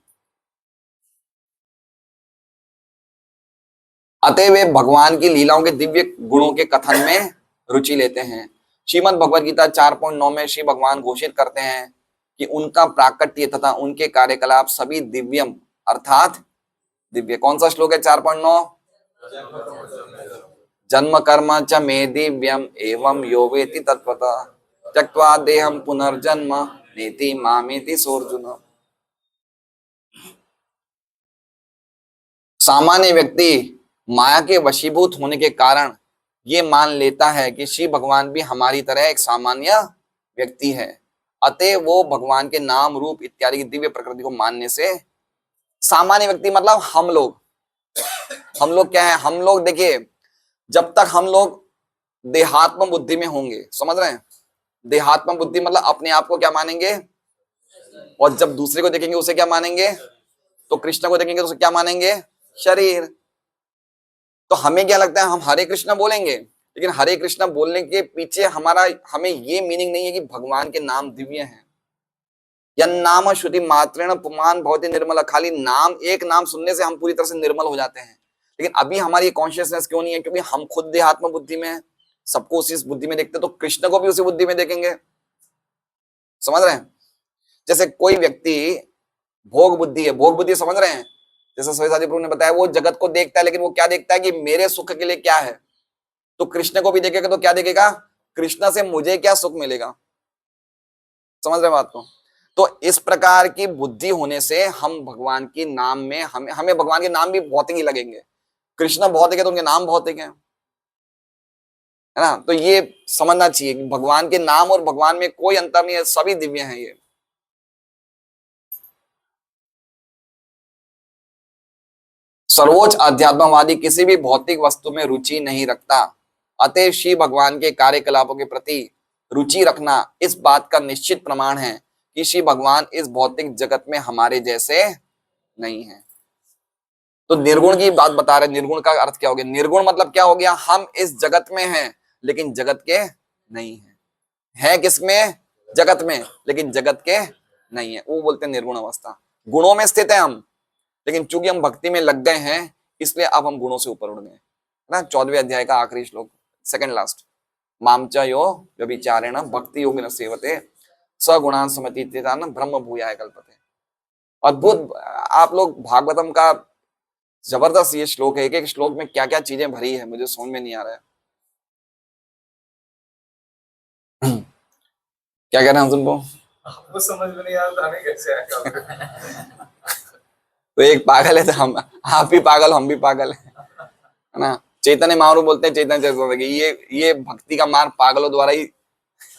अतः वे भगवान की लीलाओं के दिव्य गुणों के कथन में रुचि लेते हैं। श्रीमद् भगवद गीता 4.9 में श्री भगवान घोषित करते हैं कि उनका प्राकट्य तथा उनके कार्यकलाप सभी दिव्यम अर्थात दिव्य। कौन सा श्लोक है? 4.9। जन्म कर्म च मे दिव्यम एवं यो वेति तत्त्वतः त्यक्त्वा देहम पुनर्जन्म नेति मामेति सोऽर्जुन। सामान्य व्यक्ति माया के वशीभूत होने के कारण ये मान लेता है कि श्री भगवान भी हमारी तरह एक सामान्य व्यक्ति है। अतः वो भगवान के नाम रूप इत्यादि की दिव्य प्रकृति को मानने से, सामान्य व्यक्ति मतलब हम लोग क्या है? हम लोग देखिए, जब तक हम लोग देहात्म बुद्धि में होंगे, समझ रहे हैं? देहात्म बुद्धि मतलब अपने आप को क्या मानेंगे, और जब दूसरे को देखेंगे उसे क्या मानेंगे? तो कृष्ण को देखेंगे तो उसे क्या मानेंगे? शरीर। तो हमें क्या लगता है? हम हरे कृष्ण बोलेंगे, लेकिन हरे कृष्ण बोलने के पीछे हमें ये मीनिंग नहीं है कि भगवान के नाम दिव्य हैं। यन्नाम श्रुति मात्रेण पुमान भवति निर्मल। खाली नाम, एक नाम सुनने से हम पूरी तरह से निर्मल हो जाते हैं। लेकिन अभी हमारी कॉन्शियसनेस क्यों नहीं है? क्योंकि हम खुद देहात्म बुद्धि में है, सबको उसी बुद्धि में देखते, तो कृष्ण को भी उसी बुद्धि में देखेंगे। समझ रहे हैं? जैसे कोई व्यक्ति भोग बुद्धि है, भोग बुद्धि समझ रहे हैं? जैसे सविता प्रभु ने बताया, वो जगत को देखता है, लेकिन वो क्या देखता है कि मेरे सुख के लिए क्या है। तो कृष्ण को भी देखेगा तो क्या देखेगा? कृष्ण से मुझे क्या सुख मिलेगा। समझ रहे बात को? तो इस प्रकार की बुद्धि होने से हम भगवान के नाम में, हमें भगवान के नाम भी भौतिक ही लगेंगे। कृष्ण भौतिक है तो उनके नाम भौतिक है ना? तो ये समझना चाहिए कि भगवान के नाम और भगवान में कोई अंतर नहीं है, सभी दिव्य हैं ये। सर्वोच्च अध्यात्मवादी किसी भी भौतिक वस्तु में रुचि नहीं रखता। अतः श्री भगवान के कार्यकलापों के प्रति रुचि रखना इस बात का निश्चित प्रमाण है कि श्री भगवान इस भौतिक जगत में हमारे जैसे नहीं है। तो निर्गुण की बात बता रहे। निर्गुण का अर्थ क्या हो गया? निर्गुण मतलब क्या हो गया? हम इस जगत में हैं लेकिन जगत के नहीं है किसमें? जगत में, लेकिन जगत के नहीं है, वो बोलते हैं निर्गुण अवस्था। गुणों में स्थित है हम, लेकिन चूंकि हम भक्ति में लग गए हैं इसलिए अब हम गुणों से ऊपर उड़ गए ना। 14वें अध्याय का आखिरी श्लोक, सेकंड लास्ट। मामचा यो व्यभिचारेण भक्ति योगिन सेवते सगुणान समतीत्यतान ब्रह्म भूयाय कल्पते। अद्भुत। आप लोग भागवतम का जबरदस्त ये श्लोक है। एक एक श्लोक में क्या क्या चीजें भरी है मुझे समझ में नहीं आ रहा है। क्या कह रहे हैं हम तुमको?
आपको समझ में नहीं आ रहा, हमें कैसे आएगा?
तो एक पागल है तो हम, आप भी पागल, हम भी पागल है ना? चैतन्य महाप्रभु बोलते हैं, चैतन्य चरितामृत, ये भक्ति का मार्ग पागलों द्वारा ही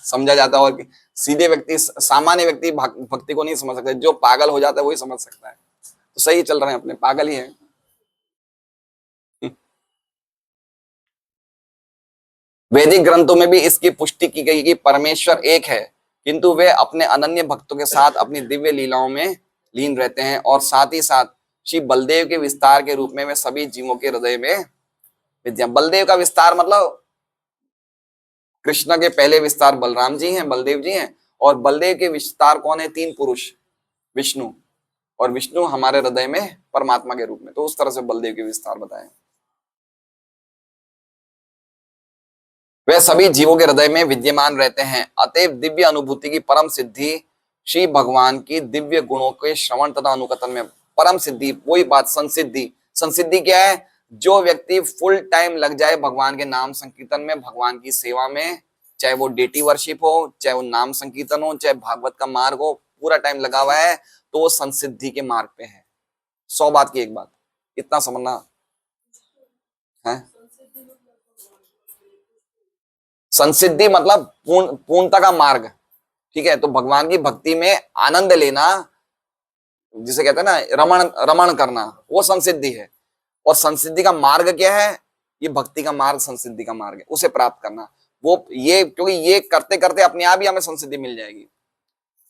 समझा जाता है, और सीधे व्यक्ति, सामान्य व्यक्ति भक्ति को नहीं समझ सकते। जो पागल हो जाता है वही समझ सकता है। तो सही चल रहे हैं अपने, पागल ही है। वैदिक ग्रंथों में भी इसकी पुष्टि की गई कि परमेश्वर एक है, किंतु वे अपने अनन्य भक्तों के साथ अपनी दिव्य लीलाओं में लीन रहते हैं, और साथ ही साथ श्री बलदेव के विस्तार के रूप में वे सभी जीवों के हृदय में विद्या। बलदेव का विस्तार मतलब कृष्ण के पहले विस्तार बलराम जी हैं, बलदेव जी हैं, और बलदेव के विस्तार कौन है? 3 पुरुष, विष्णु, और विष्णु हमारे हृदय में परमात्मा के रूप में। तो उस तरह से बलदेव के विस्तार बताए। वे सभी जीवों के हृदय में विद्यमान रहते हैं। अतएव दिव्य अनुभूति की परम सिद्धि श्री भगवान की दिव्य गुणों के श्रवण तथा अनुकथन में। परम सिद्धि, वही बात, संसिद्धि। संसिद्धि क्या है? जो व्यक्ति फुल टाइम लग जाए भगवान के नाम संकीर्तन में, भगवान की सेवा में, चाहे वो डेटी वर्शिप हो, चाहे वो नाम संकीर्तन हो, चाहे भागवत का मार्ग हो, पूरा टाइम लगा हुआ है तो वो संसिद्धि के मार्ग पे है। 100 बात की एक बात, इतना समझना है। संसिद्धि मतलब पूर्णता का मार्ग, ठीक है, तो भगवान की भक्ति में आनंद लेना, जिसे कहते हैं ना रमण रमण करना, वो संसिद्धि है। और संसिद्धि का मार्ग क्या है? ये भक्ति का मार्ग संसिद्धि का मार्ग है, उसे प्राप्त करना। वो ये, क्योंकि ये करते करते अपने आप ही हमें संसिद्धि मिल जाएगी,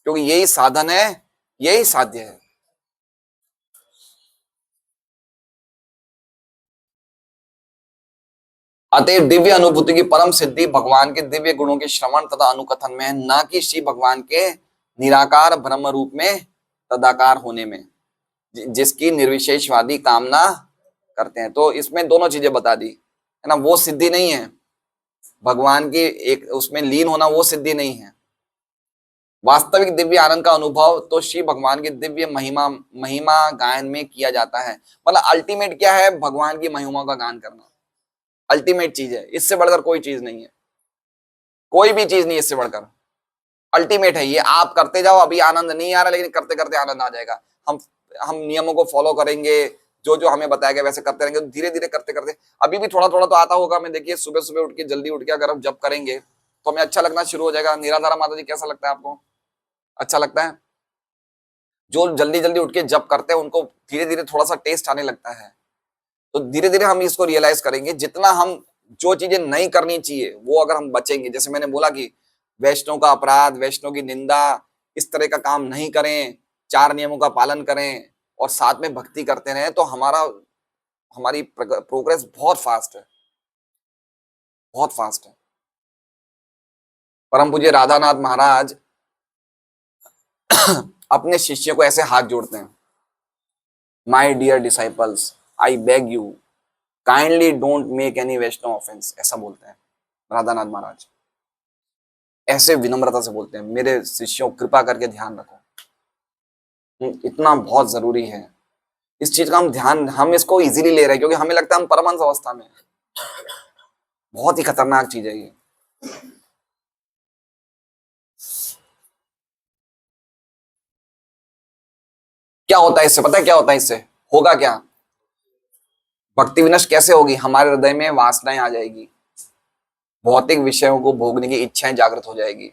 क्योंकि यही साधन है, यही साध्य है। अतएव दिव्य अनुभूति की परम सिद्धि भगवान के दिव्य गुणों के श्रवण तथा अनुकथन में है, न कि श्री भगवान के निराकार ब्रह्म रूप में तदाकार होने में, जिसकी निर्विशेषवादी कामना करते हैं। तो इसमें दोनों चीजें बता दी है ना, वो सिद्धि नहीं है भगवान की, एक उसमें लीन होना वो सिद्धि नहीं है। वास्तविक दिव्य आनंद का अनुभव तो श्री भगवान की दिव्य महिमा महिमा गायन में किया जाता है। मतलब अल्टीमेट क्या है? भगवान की महिमा का गान करना अल्टीमेट चीज है, इससे बढ़कर कोई चीज नहीं है, कोई भी चीज नहीं इससे बढ़कर, अल्टीमेट है ये। आप करते जाओ, अभी आनंद नहीं आ रहा, लेकिन करते करते आनंद आ जाएगा। हम नियमों को फॉलो करेंगे, जो जो हमें बताया गया वैसे करते रहेंगे, धीरे धीरे करते करते अभी भी थोड़ा थोड़ा तो आता होगा। मैं देखिए सुबह सुबह उठ के जल्दी उठ के अगर हम जब करेंगे तो हमें अच्छा लगना शुरू हो जाएगा। निराधारा माता जी कैसा लगता है आपको? अच्छा लगता है? जो जल्दी जल्दी उठ के जब करते हैं उनको धीरे धीरे थोड़ा सा टेस्ट आने लगता है। तो धीरे धीरे हम इसको रियलाइज करेंगे, जितना हम जो चीजें नहीं करनी चाहिए वो अगर हम बचेंगे, जैसे मैंने बोला कि वैष्णव का अपराध, वैष्णव की निंदा, इस तरह का काम नहीं करें, 4 नियमों का पालन करें और साथ में भक्ति करते रहें, तो हमारी प्रोग्रेस बहुत फास्ट है, बहुत फास्ट है। परम पूज्य राधानाथ महाराज अपने शिष्यों को ऐसे हाथ जोड़ते हैं, my dear disciples, I beg you kindly don't make any Vaishnav offence, ऐसा बोलते हैं राधानाथ महाराज। ऐसे विनम्रता से बोलते हैं, मेरे शिष्यों कृपा करके ध्यान रखो। इतना बहुत जरूरी है इस चीज का, हम इसको इजीली ले रहे हैं क्योंकि हमें लगता है हम परमांश अवस्था में। बहुत ही खतरनाक चीज है ये। क्या होता है इससे? पता है क्या होता है इससे? होगा क्या? भक्ति विनष्ट कैसे होगी? हमारे हृदय में वासनाएं आ जाएगी, भौतिक विषयों को भोगने की इच्छाएं जागृत हो जाएगी,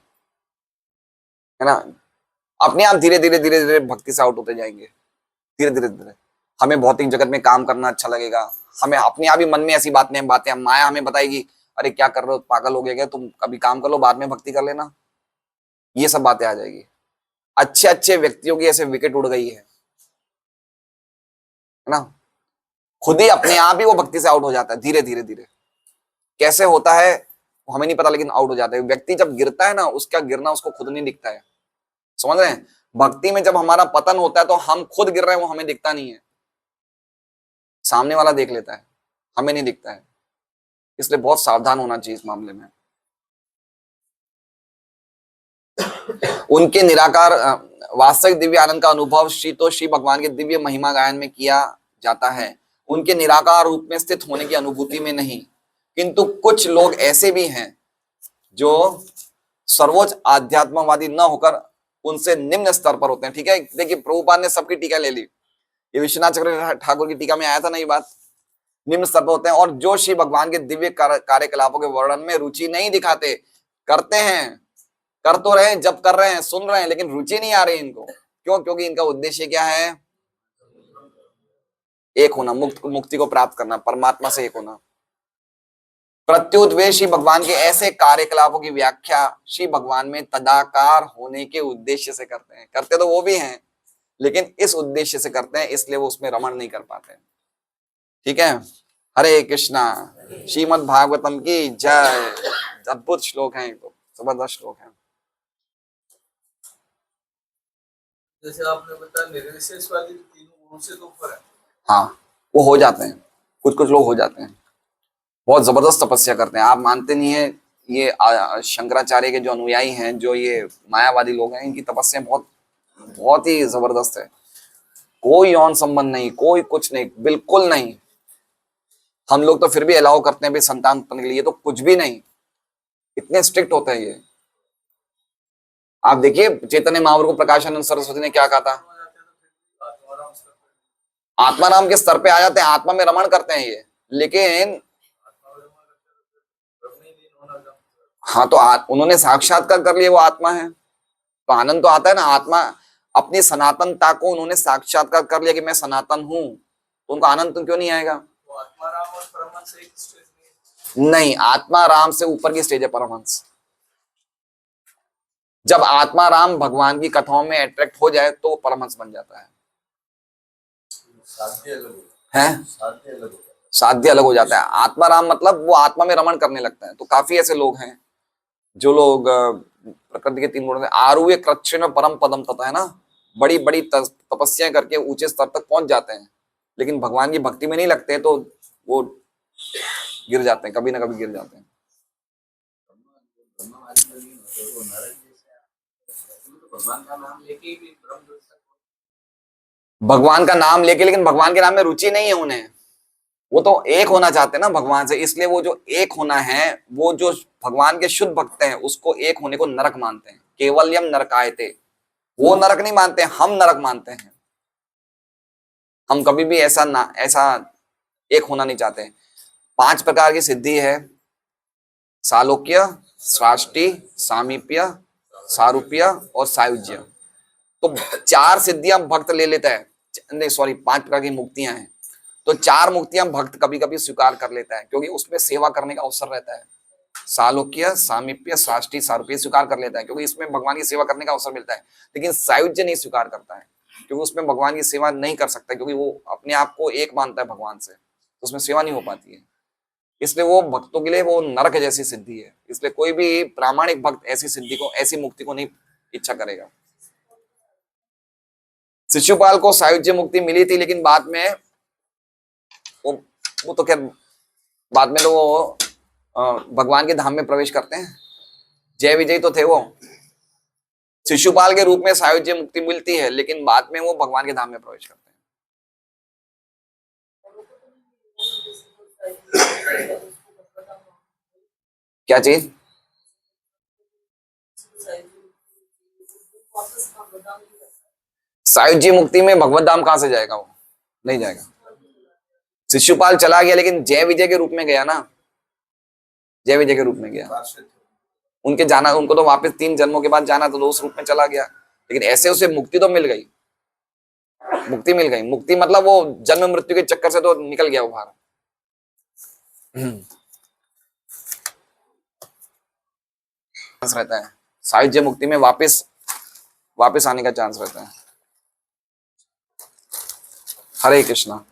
है ना। अपने आप धीरे धीरे धीरे धीरे भक्ति से आउट होते जाएंगे, धीरे धीरे धीरे। हमें भौतिक जगत में काम करना अच्छा लगेगा, हमें अपने आप ही मन में ऐसी बातें माया हमें बताएगी, अरे क्या कर रहे हो, पागल हो गया क्या तुम, कभी काम कर लो बाद में भक्ति कर लेना, ये सब बातें आ जाएगी। अच्छे अच्छे व्यक्तियों की ऐसे विकेट उड़ गई है ना। खुद ही अपने आप ही वो भक्ति से आउट हो जाता है धीरे धीरे धीरे। कैसे होता है वो हमें नहीं पता, लेकिन आउट हो जाता है। व्यक्ति जब गिरता है ना, उसका गिरना उसको खुद नहीं दिखता है, समझ रहे हैं। भक्ति में जब हमारा पतन होता है तो हम खुद गिर रहे हैं, वो हमें दिखता नहीं है, सामने वाला देख लेता है, हमें नहीं दिखता है। इसलिए बहुत सावधान होना चाहिए इस मामले में। उनके निराकार वास्तविक दिव्य आनंद का अनुभव श्री भगवान के दिव्य महिमा गायन में किया जाता है, उनके निराकार रूप में स्थित होने की अनुभूति में नहीं। किंतु कुछ लोग ऐसे भी हैं जो सर्वोच्च आध्यात्मवादी न होकर उनसे निम्न स्तर पर होते हैं। ठीक है, देखिए प्रभुपाद ने सबकी टीका ले ली, ये विश्वनाथ चक्रवर्ती ठाकुर की टीका में आया था ना ये बात। निम्न स्तर पर होते हैं और जो श्री भगवान के दिव्य कार्यकलापों के वर्णन में रुचि नहीं दिखाते, करते हैं, कर तो रहे हैं, जब कर रहे हैं, सुन रहे हैं, लेकिन रुचि नहीं आ रही इनको। क्यों? क्योंकि इनका उद्देश्य क्या है? एक होना, मुक्ति को प्राप्त करना, परमात्मा से एक होना। प्रत्युत वे श्री भगवान के ऐसे कार्यकलापों की व्याख्या श्री भगवान में तदाकार होने के उद्देश्य से करते हैं। करते तो वो भी हैं, लेकिन इस उद्देश्य से करते हैं, इसलिए वो उसमें रमण नहीं कर पाते। ठीक है, हरे कृष्णा। श्रीमद् भागवतम की जय। अद्भुत श्लोक है, तो जबरदस्त श्लोक है।
जैसे आपने बताया निर्विशेषवादी तीनों गुणों से तो ऊपर है।
हाँ, वो हो जाते हैं, कुछ कुछ लोग हो जाते हैं, बहुत जबरदस्त तपस्या करते हैं। आप मानते नहीं है, ये शंकराचार्य के जो अनुयायी हैं, जो ये मायावादी लोग हैं, इनकी तपस्या बहुत बहुत ही जबरदस्त है। कोई यौन संबंध नहीं, कोई कुछ नहीं, बिल्कुल नहीं। हम लोग तो फिर भी अलाउ करते हैं भाई संतान उत्पन्न के लिए, तो कुछ भी नहीं, इतने स्ट्रिक्ट होते हैं ये। आप देखिए चैतन्य महाप्रभु को प्रकाशानंद सरस्वती ने क्या कहा था, आत्माराम के स्तर पे आ जाते हैं, आत्मा में रमण करते हैं ये। लेकिन हाँ, तो उन्होंने साक्षात्कार कर लिया, वो आत्मा है। तो आनंद तो आता है ना। आत्मा अपनी सनातनता को उन्होंने साक्षात्कार कर लिया कि मैं सनातन हूं, तो उनको आनंद तो क्यों नहीं आएगा?
तो आत्माराम और परमहंस एक स्टेज में?
नहीं, आत्मा राम से ऊपर की स्टेज है परमहंस। जब आत्मा राम भगवान की कथाओं में अट्रैक्ट हो जाए तो वो परमहंस बन जाता है।
साध्य अलग हो,
हैं?
साध्य अलग हो।
साध्य अलग हो जाता है। आत्मा राम मतलब वो आत्मा में रमण करने लगता है। तो काफी ऐसे लोग हैं जो लोग प्रकृति के तीन गुणों से आरुह्य कृच्छ्र परम पदम तथा, है ना, बड़ी बड़ी तपस्याएं करके ऊंचे स्तर तक पहुंच जाते हैं, लेकिन भगवान की भक्ति में नहीं लगते हैं, तो वो गिर जाते हैं, कभी ना कभी गिर जाते हैं।
भगवान का नाम लेके ही भी ब्रह्म दर्शन,
भगवान का नाम लेके, लेकिन भगवान के नाम में रुचि नहीं है उन्हें। वो तो एक होना चाहते हैं ना भगवान से, इसलिए वो जो एक होना है, वो जो भगवान के शुद्ध भक्त हैं उसको एक होने को नरक मानते हैं। केवल्यम नरकायते, वो नरक नहीं मानते, हम नरक मानते हैं। हम कभी भी ऐसा एक होना नहीं चाहते। 5 प्रकार की सिद्धि है, सालोक्य, सृष्टि, सामीप्य, सारूप्य और सायुज्य। तो 4 सिद्धियां भक्त ले लेता है, नहीं सॉरी 5 प्रकार की मुक्तियां हैं। तो 4 मुक्तियां भक्त कभी कभी स्वीकार कर लेता है, क्योंकि उसमें सेवा करने का अवसर रहता है। सालोक्य, सामीप्य, साष्टी, सारूप्य स्वीकार कर लेता है, क्योंकि इसमें भगवान की सेवा करने का अवसर मिलता है। लेकिन सायुज्य नहीं स्वीकार करता है, क्योंकि उसमें भगवान की सेवा नहीं कर सकता, क्योंकि वो अपने आप को एक मानता है भगवान से, तो उसमें सेवा नहीं हो पाती है। इसलिए वो भक्तों के लिए वो नरक जैसी सिद्धि है। इसलिए कोई भी प्रामाणिक भक्त ऐसी सिद्धि को, ऐसी मुक्ति को नहीं इच्छा करेगा। शिशुपाल को सायुज्य मुक्ति मिली थी, लेकिन बाद में वो तो खैर बाद में तो वो भगवान के धाम में प्रवेश करते हैं। जय विजय तो थे वो। शिशुपाल के रूप में सायुज्य मुक्ति मिलती है, लेकिन बाद में वो भगवान के धाम में प्रवेश करते हैं। क्या चीज? सायुज्य मुक्ति में भगवत धाम कहां से जाएगा? वो नहीं जाएगा। शिशुपाल चला गया, लेकिन जय विजय के रूप में गया ना, जय विजय के रूप में गया। उनके जाना, उनको तो वापस 3 जन्मों के बाद जाना, तो उस रूप में चला गया। लेकिन ऐसे उसे मुक्ति तो मिल गई, मुक्ति मिल गई। मुक्ति मतलब वो जन्म मृत्यु के चक्कर से तो निकल गया वो बाहर। रहता है सायुज्य मुक्ति में, वापस आने का चांस रहता है। हरे कृष्णा।